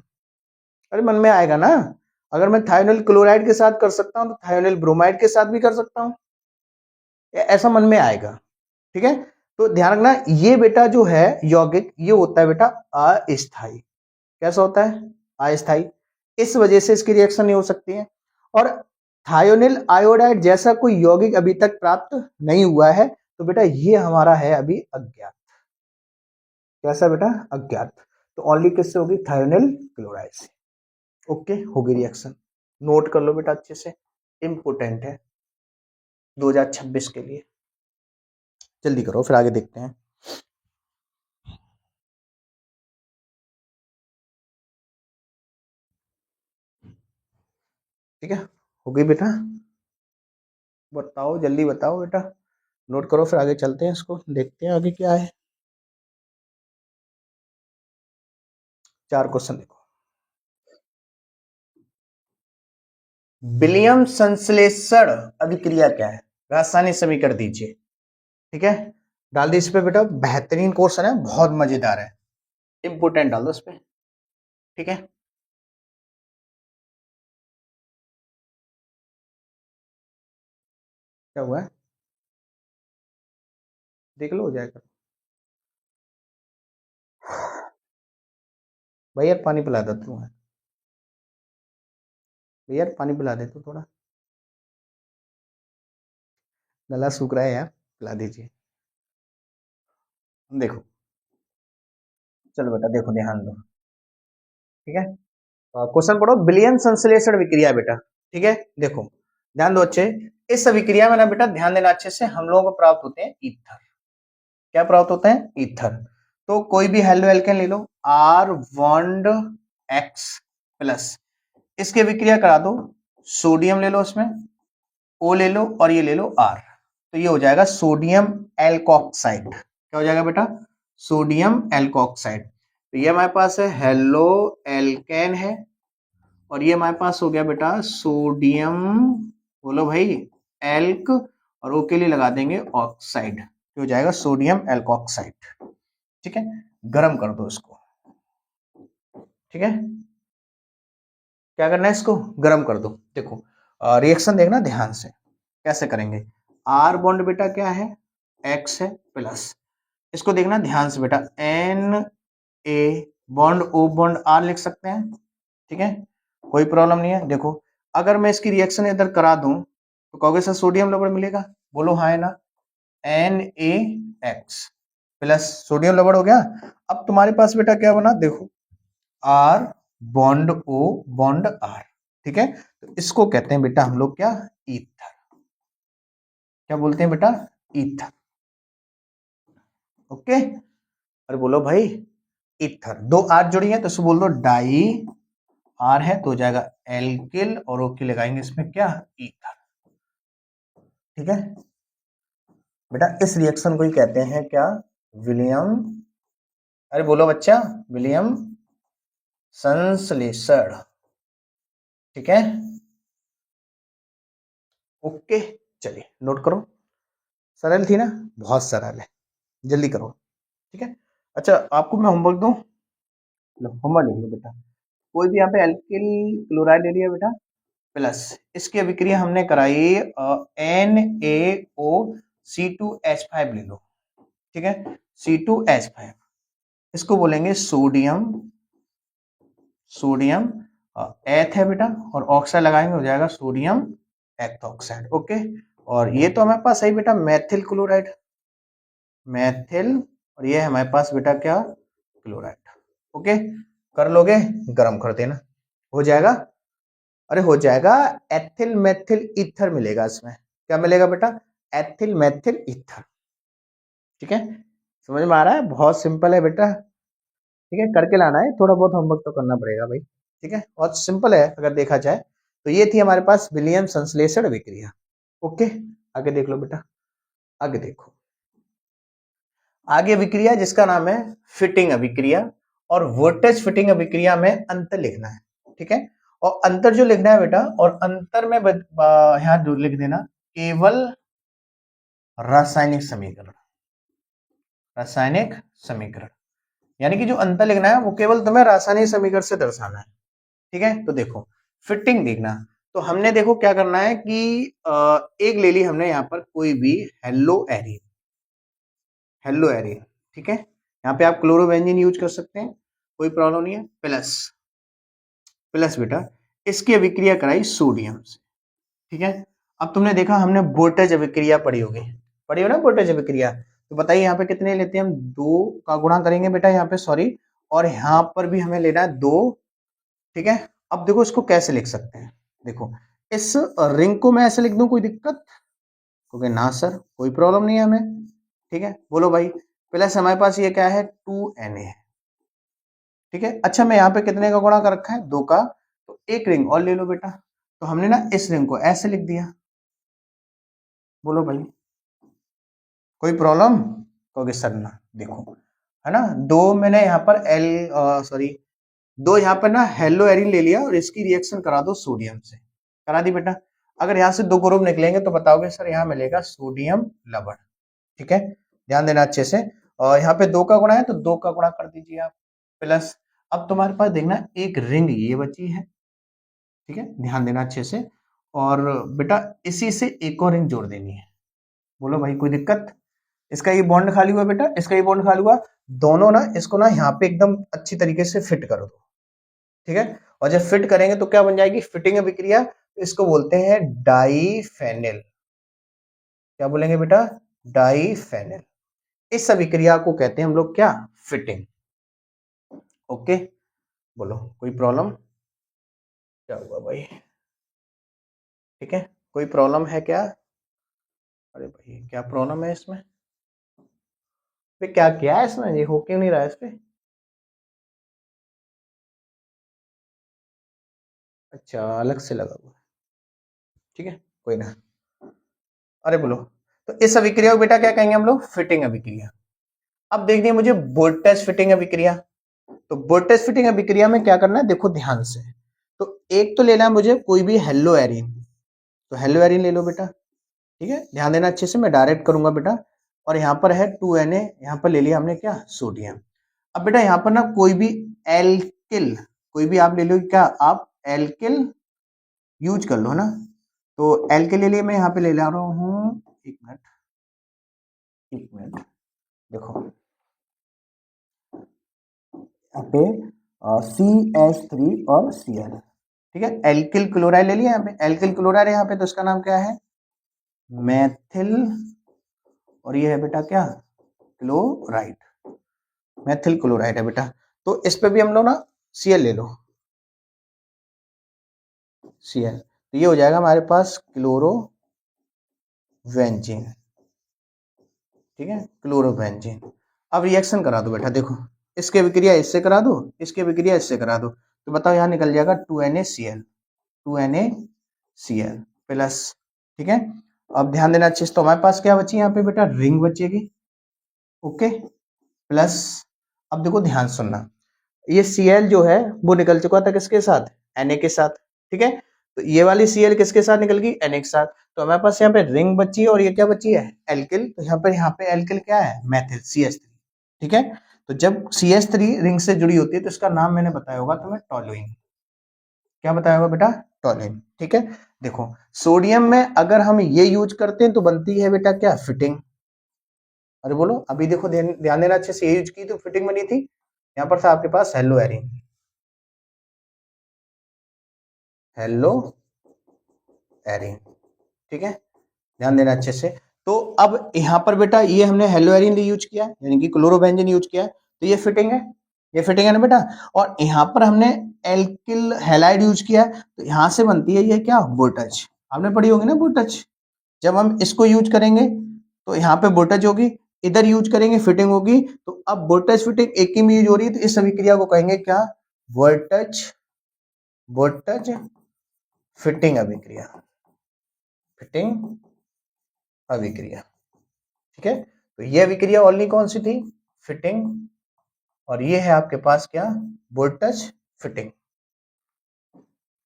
अरे मन में आएगा ना, अगर मैं थायोनिल क्लोराइड के साथ कर सकता हूं तो थायोनिल ब्रोमाइड के साथ भी कर सकता हूं, ऐसा मन में आएगा। ठीक है, तो ध्यान रखना, ये बेटा जो है यौगिक, ये होता है बेटा अस्थाई, कैसा होता है, अस्थाई, इस वजह से इसकी रिएक्शन नहीं हो सकती है। और थायोनिल आयोडाइड जैसा कोई यौगिक अभी तक प्राप्त नहीं हुआ है, तो बेटा ये हमारा है अभी अज्ञात, कैसा बेटा, अज्ञात। तो ओनली किससे होगी, थायोनिल क्लोराइड से। ओके, होगी रिएक्शन, नोट कर लो बेटा अच्छे से, इंपोर्टेंट है 2026 के लिए। जल्दी करो फिर आगे देखते हैं। ठीक है, हो गई बेटा, बताओ जल्दी बताओ बेटा, नोट करो फिर आगे चलते हैं, इसको देखते हैं आगे क्या है। 4 क्वेश्चन देखो, विलियम संश्लेषण अभिक्रिया क्या है, रासायनिक समीकरण दीजिए। ठीक है, डाल दी इस पे बेटा, बेहतरीन क्वेश्चन है, बहुत मजेदार है, इंपोर्टेंट डाल दो इस पे, ठीक है। क्या हुआ है, देख लो, हो जाएगा। भैया पानी पिला दे तू, भैया पानी पिला दे तू, थोड़ा गला सूख रहा है यार, पिला दीजिए। देखो, चलो बेटा देखो, ध्यान दो, ठीक है। क्वेश्चन पढ़ो, विलियम संश्लेषण विक्रिया बेटा, ठीक है। देखो ध्यान दो अच्छे, इस अभिक्रिया में ना बेटा ध्यान देना अच्छे से, हम लोगों को प्राप्त होते हैं ईथर। क्या प्राप्त होते हैं, ईथर। तो कोई भी हेलो एल्केन ले लो, आर बॉन्ड एक्स प्लस, इसकी अभिक्रिया करा दो, सोडियम ले लो उसमें, ओ ले लो और ये ले लो आर, तो ये हो जाएगा सोडियम एल्कोक्साइड। क्या हो जाएगा बेटा, सोडियम एल्कोक्साइड। तो ये हमारे पास है हेलो एल्केन है, और ये हमारे पास हो गया बेटा सोडियम, बोलो भाई, एल्क, और ओ के लिए लगा देंगे ऑक्साइड, तो हो जाएगा सोडियम एल्कोक्साइड, ठीक है। गर्म कर दो इसको, ठीक है। क्या करना है, इसको गर्म कर दो। देखो रिएक्शन देखना ध्यान से, कैसे करेंगे। आर बॉन्ड बेटा क्या है, एक्स है प्लस, इसको देखना ध्यान से बेटा, N A bond O bond R लिख सकते हैं, ठीक है, कोई प्रॉब्लम नहीं है। देखो अगर मैं इसकी रिएक्शन इधर करा दूं तो कहोगे सर सोडियम लवण मिलेगा, बोलो हाँ है ना, N A X plus sodium लवण हो गया। अब तुम्हारे पास बेटा क्या बना, देखो R bond O bond R, ठीक है। तो इसको कहते हैं बेटा हम लोग क्या, ईथर। क्या बोलते हैं बेटा, ईथर, ओके। अरे बोलो भाई, ईथर, दो आर जुड़ी है तो इसको बोल दो डाई, आर है तो हो जाएगा एल्किल, और ओ की लगाएंगे इसमें क्या, ईथर, ठीक है। बेटा इस रिएक्शन को ही कहते हैं क्या, विलियम, अरे बोलो बच्चा, विलियम संश्लेषण, ठीक है, ओके। चलिए नोट करो, सरल थी ना, बहुत सरल है, जल्दी करो, ठीक है। अच्छा आपको मैं होमवर्क दूं, होमवर्क लिख लो बेटा, कोई भी यहाँ पे एल्किल क्लोराइड ले लिया बेटा प्लस, इसकी अभिक्रिया हमने कराई NaOC2H5 ले लो, ठीक है, C2H5, इसको बोलेंगे सोडियम, सोडियम एथ है बेटा, और ऑक्साइड लगाएंगे हो जाएगा सोडियम एथॉक्साइड, ओके। और ये तो हमारे पास है बेटा मैथिल क्लोराइड, मैथिल, और ये है हमारे पास बेटा क्या, क्लोराइड, ओके। कर लोगे, गर्म कर देना, हो जाएगा। अरे हो जाएगा, एथिल मैथिल ईथर मिलेगा इसमें, क्या मिलेगा बेटा, एथिल मैथिल ईथर, ठीक है। समझ में आ रहा है, बहुत सिंपल है बेटा, ठीक है, करके लाना है, थोड़ा बहुत होमवर्क तो करना पड़ेगा भाई, ठीक है, बहुत सिंपल है अगर देखा जाए तो। ये थी हमारे पास विलियम संश्लेषण विक्रिया, ओके। आगे देख लो बेटा, आगे देखो, आगे विक्रिया जिसका नाम है फिटिंग अभिक्रिया, और वोल्टेज फिटिंग अभिक्रिया में अंतर लिखना है, ठीक है। और अंतर जो लिखना है बेटा, और अंतर में यहाँ जो लिख देना, केवल रासायनिक समीकरण, रासायनिक समीकरण, यानी कि जो अंतर लिखना है वो केवल तुम्हें रासायनिक समीकरण से दर्शाना है, ठीक है। तो देखो फिटिंग देखना, तो हमने देखो क्या करना है कि एक ले ली हमने यहाँ पर कोई भी हेलो एरिन, हेलो एरिन, ठीक है, यहाँ पे आप क्लोरोबेंजीन यूज कर सकते हैं, कोई प्रॉब्लम नहीं है, प्लस, प्लस बेटा इसकी अभिक्रिया कराई सोडियम से, ठीक है। अब तुमने देखा हमने वोल्टेज अभिक्रिया पढ़ी हो ना वोल्टेज अभिक्रिया, तो बताइए यहाँ पे कितने लेते हैं हम, दो का गुणा करेंगे बेटा यहाँ पे, सॉरी, और यहाँ पर भी हमें लेना है दो, ठीक है। अब देखो इसको कैसे लिख सकते हैं, देखो इस रिंग को मैं ऐसे लिख दूं, कोई दिक्कत, क्योंकि ना सर कोई प्रॉब्लम नहीं है हमें, ठीक है, बोलो भाई। प्लस हमारे पास ये क्या है, 2Na, ठीक है। अच्छा मैं यहाँ पे कितने का गुणा कर रखा है, दो का, तो एक रिंग और ले लो बेटा, तो हमने ना इस रिंग को ऐसे लिख दिया, बोलो भाई कोई प्रॉब्लम, कहोगे सर ना, देखो है ना, दो मैंने यहाँ पर एल, सॉरी, दो यहाँ पर ना हेलो एरिन ले लिया, और इसकी रिएक्शन करा दो सोडियम से, करा दी बेटा। अगर यहाँ से दो ग्रुप निकलेंगे तो बताओगे सर यहाँ मिलेगा सोडियम लवण, ठीक है। ध्यान देना अच्छे से। और यहाँ पे 2 का गुणा है तो 2 का गुणा कर दीजिए आप, प्लस अब तुम्हारे पास देखना एक रिंग ये बची है, ठीक है, ध्यान देना अच्छे से। और बेटा इसी से एक और रिंग जोड़ देनी है। बोलो भाई कोई दिक्कत? इसका ये बॉन्ड खाली हुआ बेटा, इसका ये बॉन्ड खाली हुआ, दोनों ना इसको ना यहाँ पे एकदम अच्छी तरीके से फिट कर दो, ठीक है। और जब फिट करेंगे तो क्या बन जाएगी? फिटिंग अभिक्रिया। इसको बोलते हैं डाईफेनिल। क्या बोलेंगे बेटा? डाईफेनिल। इस अभिक्रिया को कहते हैं हम लोग क्या? फिटिंग। ओके, बोलो कोई प्रॉब्लम? क्या हुआ भाई? ठीक है, कोई प्रॉब्लम है क्या? अरे भाई क्या प्रॉब्लम है इसमें? क्या क्या है इसमें? ये हो क्यों नहीं रहा है इस पे? अच्छा अलग से लगा हुआ है, ठीक है कोई ना। अरे बोलो, तो इस अभिक्रिया को बेटा क्या कहेंगे हम लोग? फिटिंग अभिक्रिया। अब देखनी है मुझे वोल्टेज फिटिंग अभिक्रिया। तो वोल्टेज फिटिंग अभिक्रिया में क्या करना है देखो ध्यान से। तो एक तो लेना है मुझे कोई भी हेलो एरिन, तो हेलो एरिन ले लो बेटा, ठीक है, ध्यान देना अच्छे से, मैं डायरेक्ट करूंगा बेटा। और यहाँ पर है 2Na, यहाँ पर ले लिया हमने क्या? सोडियम। अब बेटा यहाँ पर ना कोई भी एल्किल, कोई भी आप ले लो, क्या आप एल्किल यूज कर लो ना। तो एल्किल ले लिए, मैं यहाँ पे ले ला रहा हूँ, एक मिनट एक मिनट, देखो यहाँ पे CH3 और Cl, ठीक है, एल्किल क्लोराइड ले लिया यहाँ पे, एल्किल क्लोराइड है यहाँ पे, तो इसका नाम क्या है? मैथिल। और ये है बेटा क्या? क्लोराइड, मैथिल क्लोराइड है बेटा। तो इस पे भी हम लोग ना Cl ले लो, Cl, तो ये हो जाएगा हमारे पास क्लोरोवेंजीन, ठीक है, क्लोरोवेंजीन। अब रिएक्शन करा दो बेटा, देखो इसके विक्रिया इससे करा दो, इसके विक्रिया इससे करा दो, तो बताओ यहाँ निकल जाएगा 2NaCl, 2NaCl प्लस, ठीक है। अब ध्यान देना अच्छे से, तो हमारे पास क्या बची यहाँ पे बेटा? रिंग बचेगी, ओके, प्लस अब देखो ध्यान सुनना, ये Cl जो है वो निकल चुका था किसके साथ? Na के साथ, ठीक है। तो ये वाली Cl किसके साथ निकल गई? Na के साथ। तो हमारे पास यहाँ पे रिंग बची है और ये क्या बची है? एल्किल। तो यहाँ पे एल्किल क्या है? मैथिल, CH3, ठीक है। तो जब CH3 रिंग से जुड़ी होती है तो इसका नाम मैंने बताया होगा तुम्हें, टॉलुइन। क्या बताया होगा बेटा? टॉलुइन, ठीक है। देखो सोडियम में अगर हम ये यूज करते हैं तो बनती है बेटा क्या? फिटिंग। अरे बोलो, अभी देखो ध्यान देना अच्छे से, ये यूज की तो फिटिंग बनी थी। यहाँ पर था आपके पास हेलो एरिन, हेलो एरिन, ठीक है, ध्यान देना अच्छे से। तो अब यहाँ पर बेटा ये हमने हेलो एरिन यूज किया, यानी कि क्लोरोबेंजीन यूज किया, तो ये फिटिंग है, ये फिटिंग है ना बेटा। और यहाँ पर हमने एल्किल हैलाइड यूज किया, तो यहाँ से बनती है ये क्या? वोल्टेज। आपने पढ़ी होगी ना वोल्टेज। जब हम इसको यूज करेंगे तो यहाँ पे वोल्टेज होगी, इधर यूज करेंगे फिटिंग होगी। तो अब वोल्टेज फिटिंग एक ही में यूज हो रही है, तो इस अभिक्रिया को कहेंगे क्या? वोल्टेज, वोल्टेज फिटिंग अभिक्रिया, फिटिंग अभिक्रिया, ठीक है। तो ये अभिक्रिया ओनली कौन सी थी? फिटिंग। और ये है आपके पास क्या? वोल्टेज फिटिंग,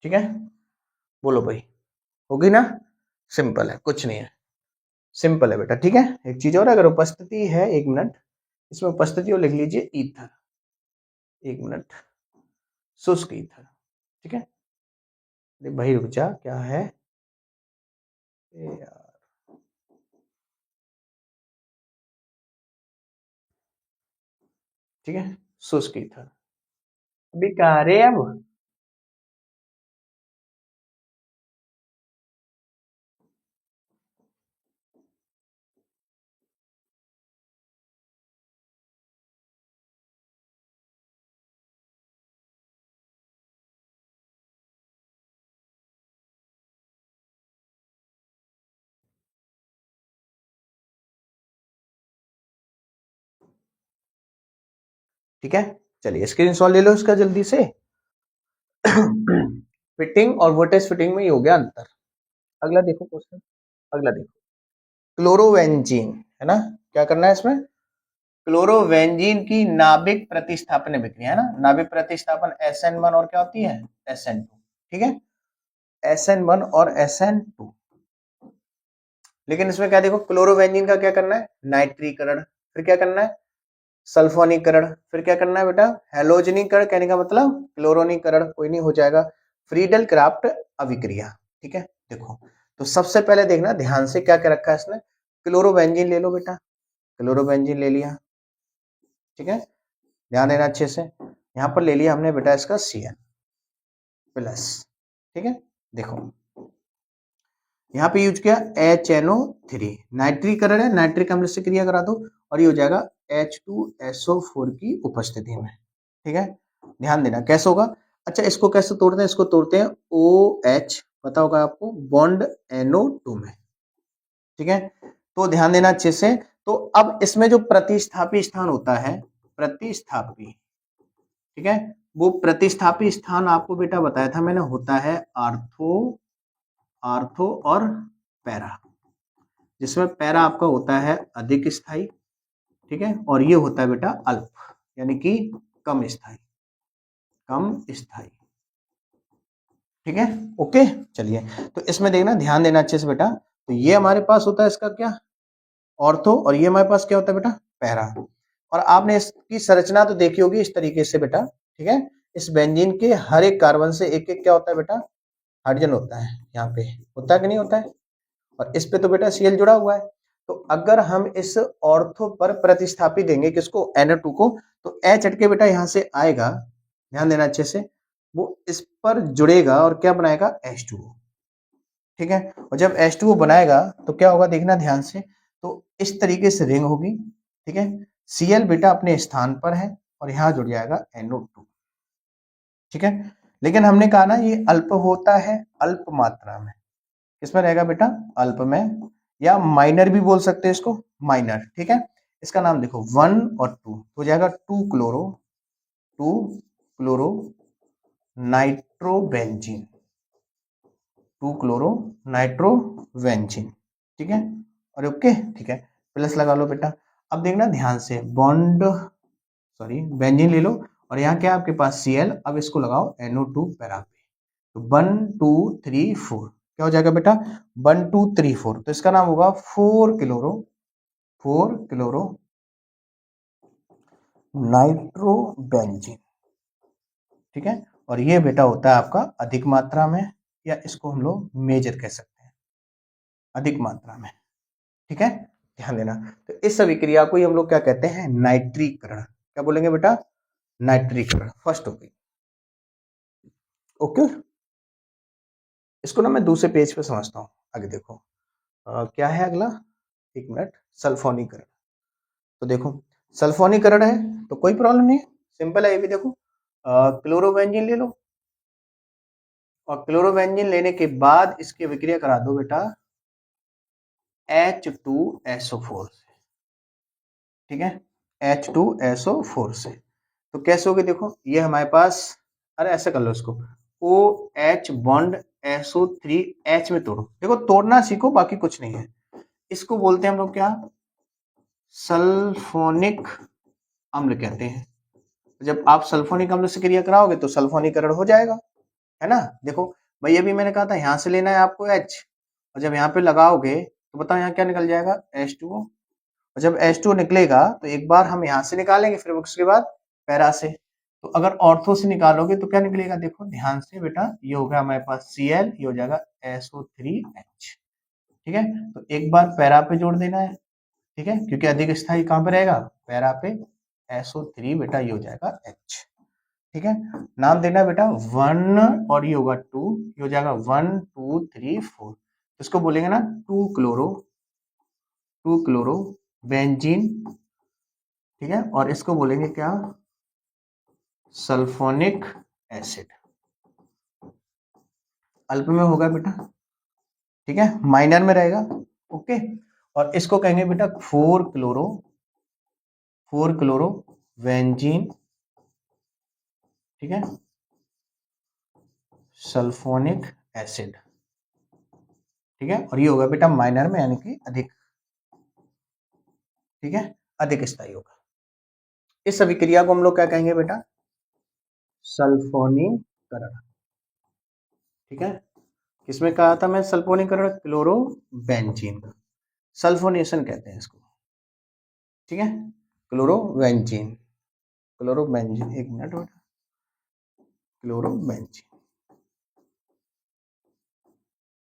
ठीक है। बोलो भाई, होगी ना? सिंपल है, कुछ नहीं है, सिंपल है बेटा, ठीक है। एक चीज और, अगर उपस्थिति है, एक मिनट, इसमें उपस्थिति और लिख लीजिए ईथर, एक मिनट, शुष्क ईथर, ठीक है। अरे भाई रुक जा, क्या है यार? ठीक है, शुष्क ईथर। अभी कहा रे अब? ठीक है, चलिए स्क्रीनशॉट ले लो इसका जल्दी से। फिटिंग और वोल्टेज फिटिंग में ये हो गया अंतर। अगला देखो क्वेश्चन, अगला देखो, क्लोरोवेंजीन, है ना, क्या करना है इसमें? क्लोरोवेंजीन की नाभिक प्रतिस्थापन अभिक्रिया, है ना, नाभिक प्रतिस्थापन SN1 और क्या होती है? SN2, ठीक है, SN1 और SN2। लेकिन इसमें क्या देखो, क्लोरोबेंजीन का क्या करना है, नाइट्रीकरण, फिर क्या करना है, सल्फोनीकरण, फिर क्या करना है बेटा, हेलोजनीकरण, कहने का मतलब क्लोरोनीकरण, कोई नहीं हो जाएगा, फ्रीडल क्राफ्ट अभिक्रिया। ठीक है, देखो तो सबसे पहले देखना ध्यान से क्या क्या रखा है इसने, क्लोरोबेंजीन ले लो बेटा, क्लोरोबेंजीन ले लिया, ठीक है, ध्यान देना अच्छे से, यहाँ पर ले लिया हमने बेटा इसका Cl प्लस, ठीक है, देखो यहाँ पे यूज किया HNO3, नाइट्रीकरण है, नाइट्रिक अम्ल से क्रिया करा दो और ये हो जाएगा H2SO4 की उपस्थिति में। ठीक है, ध्यान देना कैसे होगा, अच्छा इसको कैसे तोड़ते हैं, इसको तोड़ते हैं OH, पता होगा आपको, बॉन्ड NO2 में। ठीक है, तो ध्यान देना अच्छे से, तो अब इसमें जो प्रतिस्थापी स्थान होता है, प्रतिस्थापी, ठीक है, वो प्रतिस्थापी स्थान आपको बेटा बताया था मैंने, होता है आर्थो, आर्थो और पैरा, जिसमें पैरा आपका होता है अधिक स्थायी, ठीक है, और ये होता है बेटा अल्प, यानी कि कम स्थायी, कम स्थायी। ठीक है, ओके, चलिए तो इसमें देखना, ध्यान देना अच्छे से बेटा, तो ये हमारे पास होता है इसका क्या, ऑर्थो, और ये हमारे पास क्या होता है बेटा, पैरा। और आपने इसकी संरचना तो देखी होगी इस तरीके से बेटा, ठीक है, इस बेंजीन के हर एक कार्बन से एक एक क्या होता है बेटा, हाइड्रोजन होता है, यहाँ पे होता है कि नहीं होता है, और इस पे तो बेटा Cl जुड़ा हुआ है। तो अगर हम इस ऑर्थो पर प्रतिस्थापी देंगे किसको, NO2 को, तो H हटके बेटा यहाँ से आएगा, ध्यान देना अच्छे से, वो इस पर जुड़ेगा और क्या बनाएगा, H2O। ठीक है, और जब H2O बनाएगा तो क्या होगा, देखना ध्यान से, तो इस तरीके से रिंग होगी, ठीक है, Cl बेटा अपने स्थान पर है और यहाँ जुड़ जाएगा NO2। ठीक है, लेकिन हमने कहा ना ये अल्प होता है, अल्प मात्रा में, किसमें रहेगा बेटा, अल्प में, या माइनर भी बोल सकते हैं इसको, माइनर। ठीक है, इसका नाम देखो 1 और 2 हो जाएगा 2 chloro, 2 chloro nitrobenzene, 2 chloro nitrobenzene. ठीक है, और ओके, ठीक है, प्लस लगा लो बेटा। अब देखना ध्यान से, बॉन्ड, सॉरी बेंजीन ले लो, और यहाँ क्या है आपके पास Cl, अब इसको लगाओ NO2 पैरा पे, तो 1 2 3 4 क्या हो जाएगा बेटा, 1 2 3 4, तो इसका नाम होगा 4 क्लोरो, 4 क्लोरो नाइट्रोबेंजीन। ठीक है, और ये बेटा होता है आपका अधिक मात्रा में, या इसको हम लोग मेजर कह सकते हैं, अधिक मात्रा में। ठीक है, ध्यान देना, तो इस अभिक्रिया को ही हम लोग क्या कहते हैं, नाइट्रीकरण, क्या बोलेंगे बेटा, नाइट्रीकरण, फर्स्ट हो गई। ओके, इसको ना मैं दूसरे पेज पे समझता हूँ, आगे देखो क्या है अगला, एक मिनट, सल्फोनीकरण। तो देखो सल्फोनीकरण है तो कोई प्रॉब्लम नहीं है, सिंपल है ये भी, देखो क्लोरोबेंजीन ले लो, और क्लोरोबेंजीन लेने के बाद इसकी अभिक्रिया करा दो बेटा H2SO4 से। ठीक है, H2SO4 से, तो कैसे होगी, देखो ये हमारे पास, अरे ऐसे कर लो इसको, OH बॉन्ड SO3 H में तोड़ो, देखो तोड़ना सीखो, बाकी कुछ नहीं है, इसको बोलते हैं हम लोग क्या, सल्फोनिक अम्ल कहते हैं। जब आप सल्फोनिक अम्ल से क्रिया कराओगे तो सल्फोनीकरण हो जाएगा, है ना। देखो भाई अभी मैंने कहा था यहाँ से लेना है आपको H, और जब यहाँ पे लगाओगे तो बताओ यहाँ क्या निकल जाएगा, H2O, और जब H2O निकलेगा तो एक बार हम यहाँ से निकालेंगे, फिर उसके बाद पैरा से, तो अगर ऑर्थो से निकालोगे तो क्या निकलेगा, देखो ध्यान से बेटा, ये हो गया हमारे पास Cl, ये हो जाएगा SO3H। ठीक है, तो एक बार पैरा पे जोड़ देना है, ठीक है, क्योंकि अधिक स्थायी कहाँ पे रहेगा, पैरा पे, SO3 बेटा ये हो जाएगा H। ठीक है, नाम देना बेटा 1, और ये होगा 2, ये हो जाएगा 1 2 3 4, इसको बोलेंगे ना 2 क्लोरो, 2 क्लोरो बेंजीन। ठीक है, और इसको बोलेंगे क्या, सल्फोनिक एसिड, अल्प में होगा बेटा, ठीक है, माइनर में रहेगा। ओके, और इसको कहेंगे बेटा 4 क्लोरो, 4 क्लोरो बेंजीन, ठीक है, सल्फोनिक एसिड। ठीक है, और ये होगा बेटा माइनर में, यानी कि अधिक, ठीक है, अधिक स्थायी होगा। इस अभिक्रिया को हम लोग क्या कहेंगे बेटा, सल्फोनीकरण। ठीक है, किसमें कहा था मैं सल्फोनीकरण, क्लोरो बेंजीन। सल्फोनेशन कहते हैं इसको, ठीक है। क्लोरोबेंजीन, क्लोरोबेंजीन, एक मिनट बेटा, क्लोरोबेंजीन,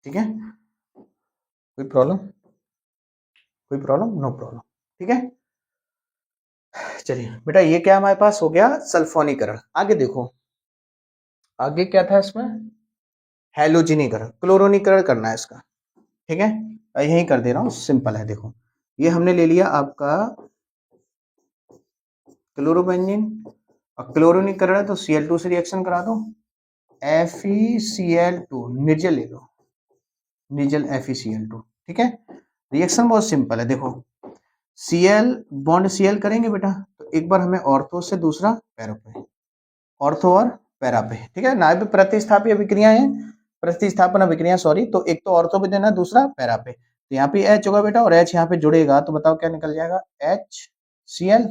ठीक है। कोई प्रॉब्लम, कोई प्रॉब्लम, नो प्रॉब्लम, ठीक है। चलिए बेटा ये क्या हमारे पास हो गया, सल्फोनीकरण। आगे देखो, आगे क्या था इसमें, हैलोजिनीकरण, क्लोरोनीकरण करना है इसका, ठीक है। यही कर दे रहा हूँ, सिंपल है। देखो ये हमने ले लिया आपका क्लोरोबेंजीन, और क्लोरोनीकरण है तो Cl2 से रिएक्शन करा दो, FeCl2, निर्जल ले लो, निर्जल FeCl2, ठीक है। रिएक्शन बहुत सिंपल है। देखो Cl बॉन्ड Cl करेंगे बेटा, तो एक बार हमें ऑर्थो से, दूसरा पैरा पे, ऑर्थो और पैरा पे, ठीक है। नाभिक प्रतिस्थापी अभिक्रियाएं हैं, प्रतिस्थापन अभिक्रिया सॉरी, तो एक तो ऑर्थो पे देना, दूसरा पैरा पे। तो यहाँ पे H होगा बेटा, और H यहाँ पे जुड़ेगा तो बताओ क्या निकल जाएगा, HCl,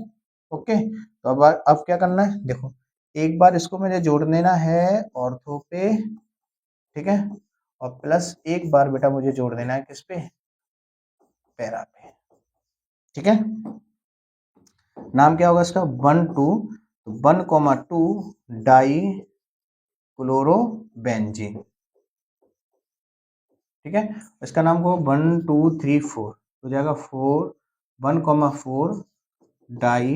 ओके। तो अब क्या करना है, देखो एक बार इसको मुझे जोड़ देना है ऑर्थो पे, ठीक है, और प्लस एक बार बेटा मुझे जोड़ देना है किस पे, पैरा पे, ठीक है। नाम क्या होगा इसका, 1,2 डाई क्लोरोबेंजीन, ठीक है। इसका नाम को 1 2 3 4 हो जाएगा, 1,4 डाई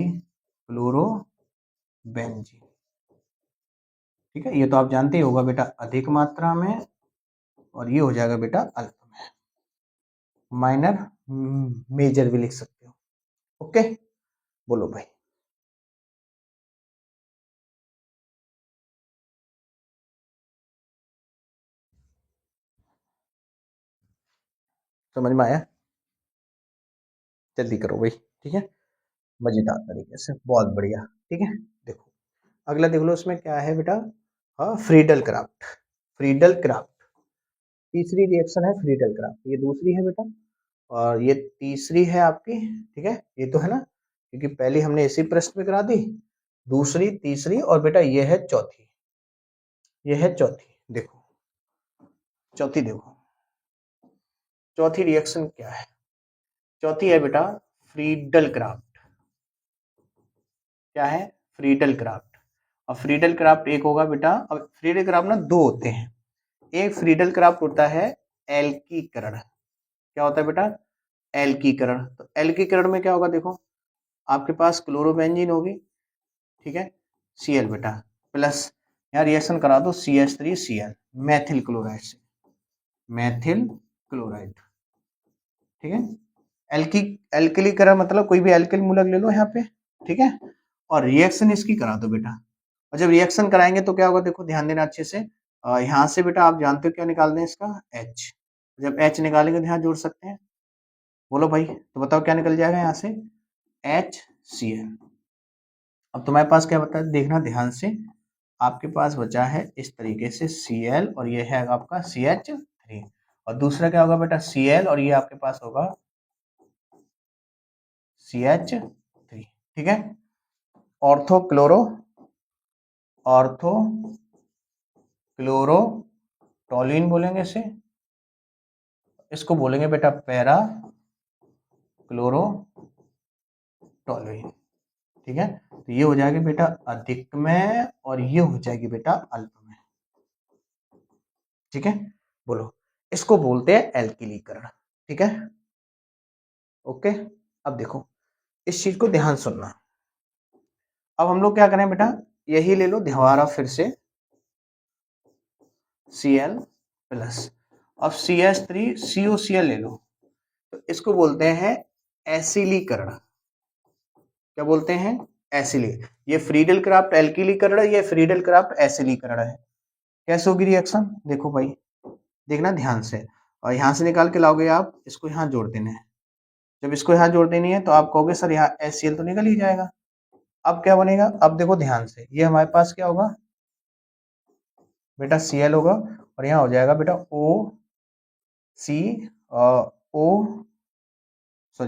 क्लोरोबेंजीन, ठीक है। ये तो आप जानते ही होगा बेटा अधिक मात्रा में, और ये हो जाएगा बेटा अल्प में, माइनर मेजर भी लिख सकते हो, ओके। बोलो भाई, समझ में आया, जल्दी करो भाई, ठीक है, मजेदार तरीके से, बहुत बढ़िया, ठीक है। देखो अगला देख लो, इसमें क्या है बेटा, हाँ फ्रीडल क्राफ्ट, फ्रीडल क्राफ्ट, तीसरी रिएक्शन है फ्रीडल क्राफ्ट, ये दूसरी है बेटा, और ये तीसरी है आपकी, ठीक है। ये तो है ना, क्योंकि पहली हमने इसी प्रश्न में करा दी, दूसरी, तीसरी, और बेटा ये है चौथी, ये है चौथी। देखो चौथी, देखो चौथी रिएक्शन क्या है, चौथी है बेटा फ्रीडल क्राफ्ट, क्या है, फ्रीडल क्राफ्ट। और फ्रीडल क्राफ्ट एक होगा बेटा, अब फ्रीडल क्राफ्ट ना दो होते हैं, एक फ्रीडल क्राफ्ट होता है एल्कीकरण, क्या होता है बेटा, एल्कीकरण। तो एल्कीकरण में क्या होगा, देखो आपके पास क्लोरोबेंजीन होगी, ठीक है, Cl बेटा, प्लस यहाँ रिएक्शन करा दो CH3Cl, मैथिल क्लोराइड से, मैथिल क्लोराइड, ठीक है। एल्किलीकरण मतलब कोई भी एल्किल मूलक ले लो यहाँ पे, ठीक है, और रिएक्शन इसकी करा दो बेटा। और जब रिएक्शन कराएंगे तो क्या होगा, देखो ध्यान देना अच्छे से, यहाँ से बेटा आप जानते हो क्या निकाल दें इसका, H, जब H निकालेंगे तो यहाँ जोड़ सकते हैं, बोलो भाई, तो बताओ क्या निकल जाएगा यहाँ से, HCl। अब तुम्हारे पास क्या बता, देखना ध्यान से, आपके पास बचा है इस तरीके से Cl, और ये है आपका CH3, और दूसरा क्या होगा बेटा Cl, और ये आपके पास होगा CH3, ठीक है। ऑर्थो क्लोरो, ऑर्थो क्लोरो टॉलिन बोलेंगे इसे, इसको बोलेंगे बेटा पैरा क्लोरो टॉलिन, ठीक है। तो ये हो जाएगी बेटा अधिक में, और ये हो जाएगी बेटा अल्प में, ठीक है। बोलो, इसको बोलते हैं एल्किलीकरण, ठीक है, ओके। अब देखो इस चीज को ध्यान सुनना, अब हम लोग क्या करें बेटा, यही ले लो दोबारा फिर से Cl प्लस, अब CH3 COCl ले लो, तो इसको बोलते हैं एसिलीकरण, क्या बोलते हैं, एसिली। ये फ्रीडल क्राफ्ट एल्किलीकरण है, ये फ्रीडल क्राफ्ट एसिलीकरण है। कैसे होगी रिएक्शन, देखो भाई, देखना ध्यान से, और यहाँ से निकाल के लाओगे आप, इसको यहाँ जोड़ देना है, जब इसको यहाँ जोड़ देनी है तो आप कहोगे सर यहाँ HCl तो निकल ही जाएगा। अब क्या बनेगा, अब देखो ध्यान से, ये हमारे पास क्या होगा बेटा Cl होगा, और यहाँ हो जाएगा बेटा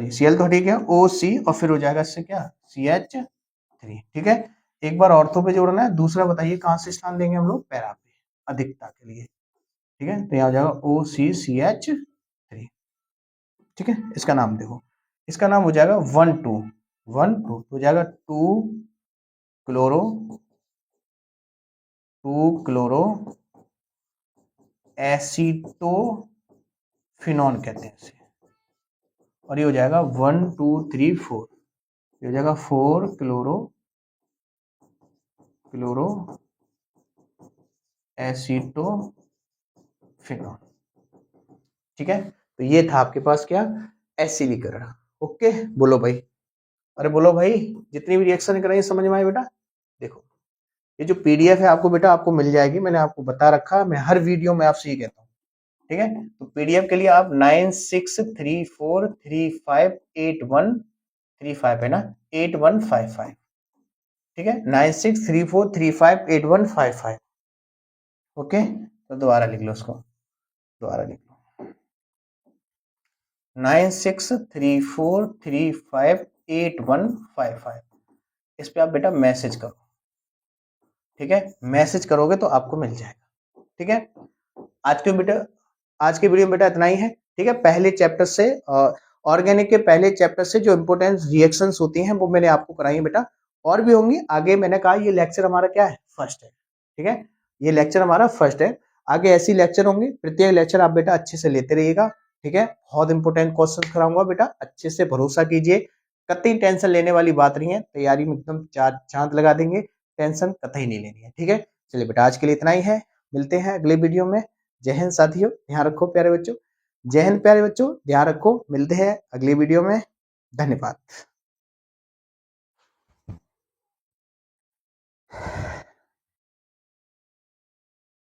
Cl तो ठीक है, OC, और फिर हो जाएगा इससे क्या CH3, ठीक है। एक बार ऑर्थो पे जोड़ना है, दूसरा बताइए कहाँ से स्थान देंगे हम लोग, पैरा पे, अधिकता के लिए, ठीक है। तो यहाँ हो जाएगा OCCH3, ठीक है, इसका नाम देखो, इसका नाम हो जाएगा 1,2 हो जाएगा 2 क्लोरो एसीटोफिनॉन कहते हैं इसे, और ये हो जाएगा 1 2 3 4, ये हो जाएगा 4 क्लोरो एसीटोफिनॉन। ठीक है, तो ये था आपके पास क्या, एसिलीकरण। ओके, बोलो भाई, अरे बोलो भाई, जितनी भी रिएक्शन कराई समझ में आए बेटा। देखो ये जो पीडीएफ है आपको बेटा आपको मिल जाएगी, मैंने आपको बता रखा, मैं हर वीडियो में आपसे ये कहता हूँ। ठीक है, तो पीडीएफ के लिए आप 9634358135 है ना, 8155। ठीक है, 9634358155। ओके, तो दोबारा लिख लो उसको, दोबारा लिख लो 9634358155। इस पे आप बेटा मैसेज करो। ठीक है, मैसेज करोगे तो आपको मिल जाएगा। ठीक है, आज के वीडियो में बेटा इतना ही है। ठीक है, पहले चैप्टर से ऑर्गेनिक के पहले चैप्टर से जो इंपोर्टेंट रिएक्शंस होती हैं वो मैंने आपको कराई है बेटा, और भी होंगी आगे। मैंने कहा ये लेक्चर हमारा क्या है, फर्स्ट है। ठीक है, ये लेक्चर हमारा फर्स्ट है, आगे ऐसी लेक्चर होंगे, प्रत्येक लेक्चर आप बेटा अच्छे से लेते रहिएगा। ठीक है, बहुत इंपोर्टेंट क्वेश्चन कराऊंगा बेटा, अच्छे से भरोसा कीजिए, कतई टेंशन लेने वाली बात नहीं है, तैयारी में एकदम चांद लगा देंगे, टेंशन कतई नहीं लेनी है। ठीक है, चलिए बेटा आज के लिए इतना ही है, मिलते हैं अगले वीडियो में। जय हिंद साथियों, ध्यान रखो प्यारे बच्चों, जय हिंद प्यारे बच्चों, ध्यान रखो, मिलते हैं अगली वीडियो में, धन्यवाद।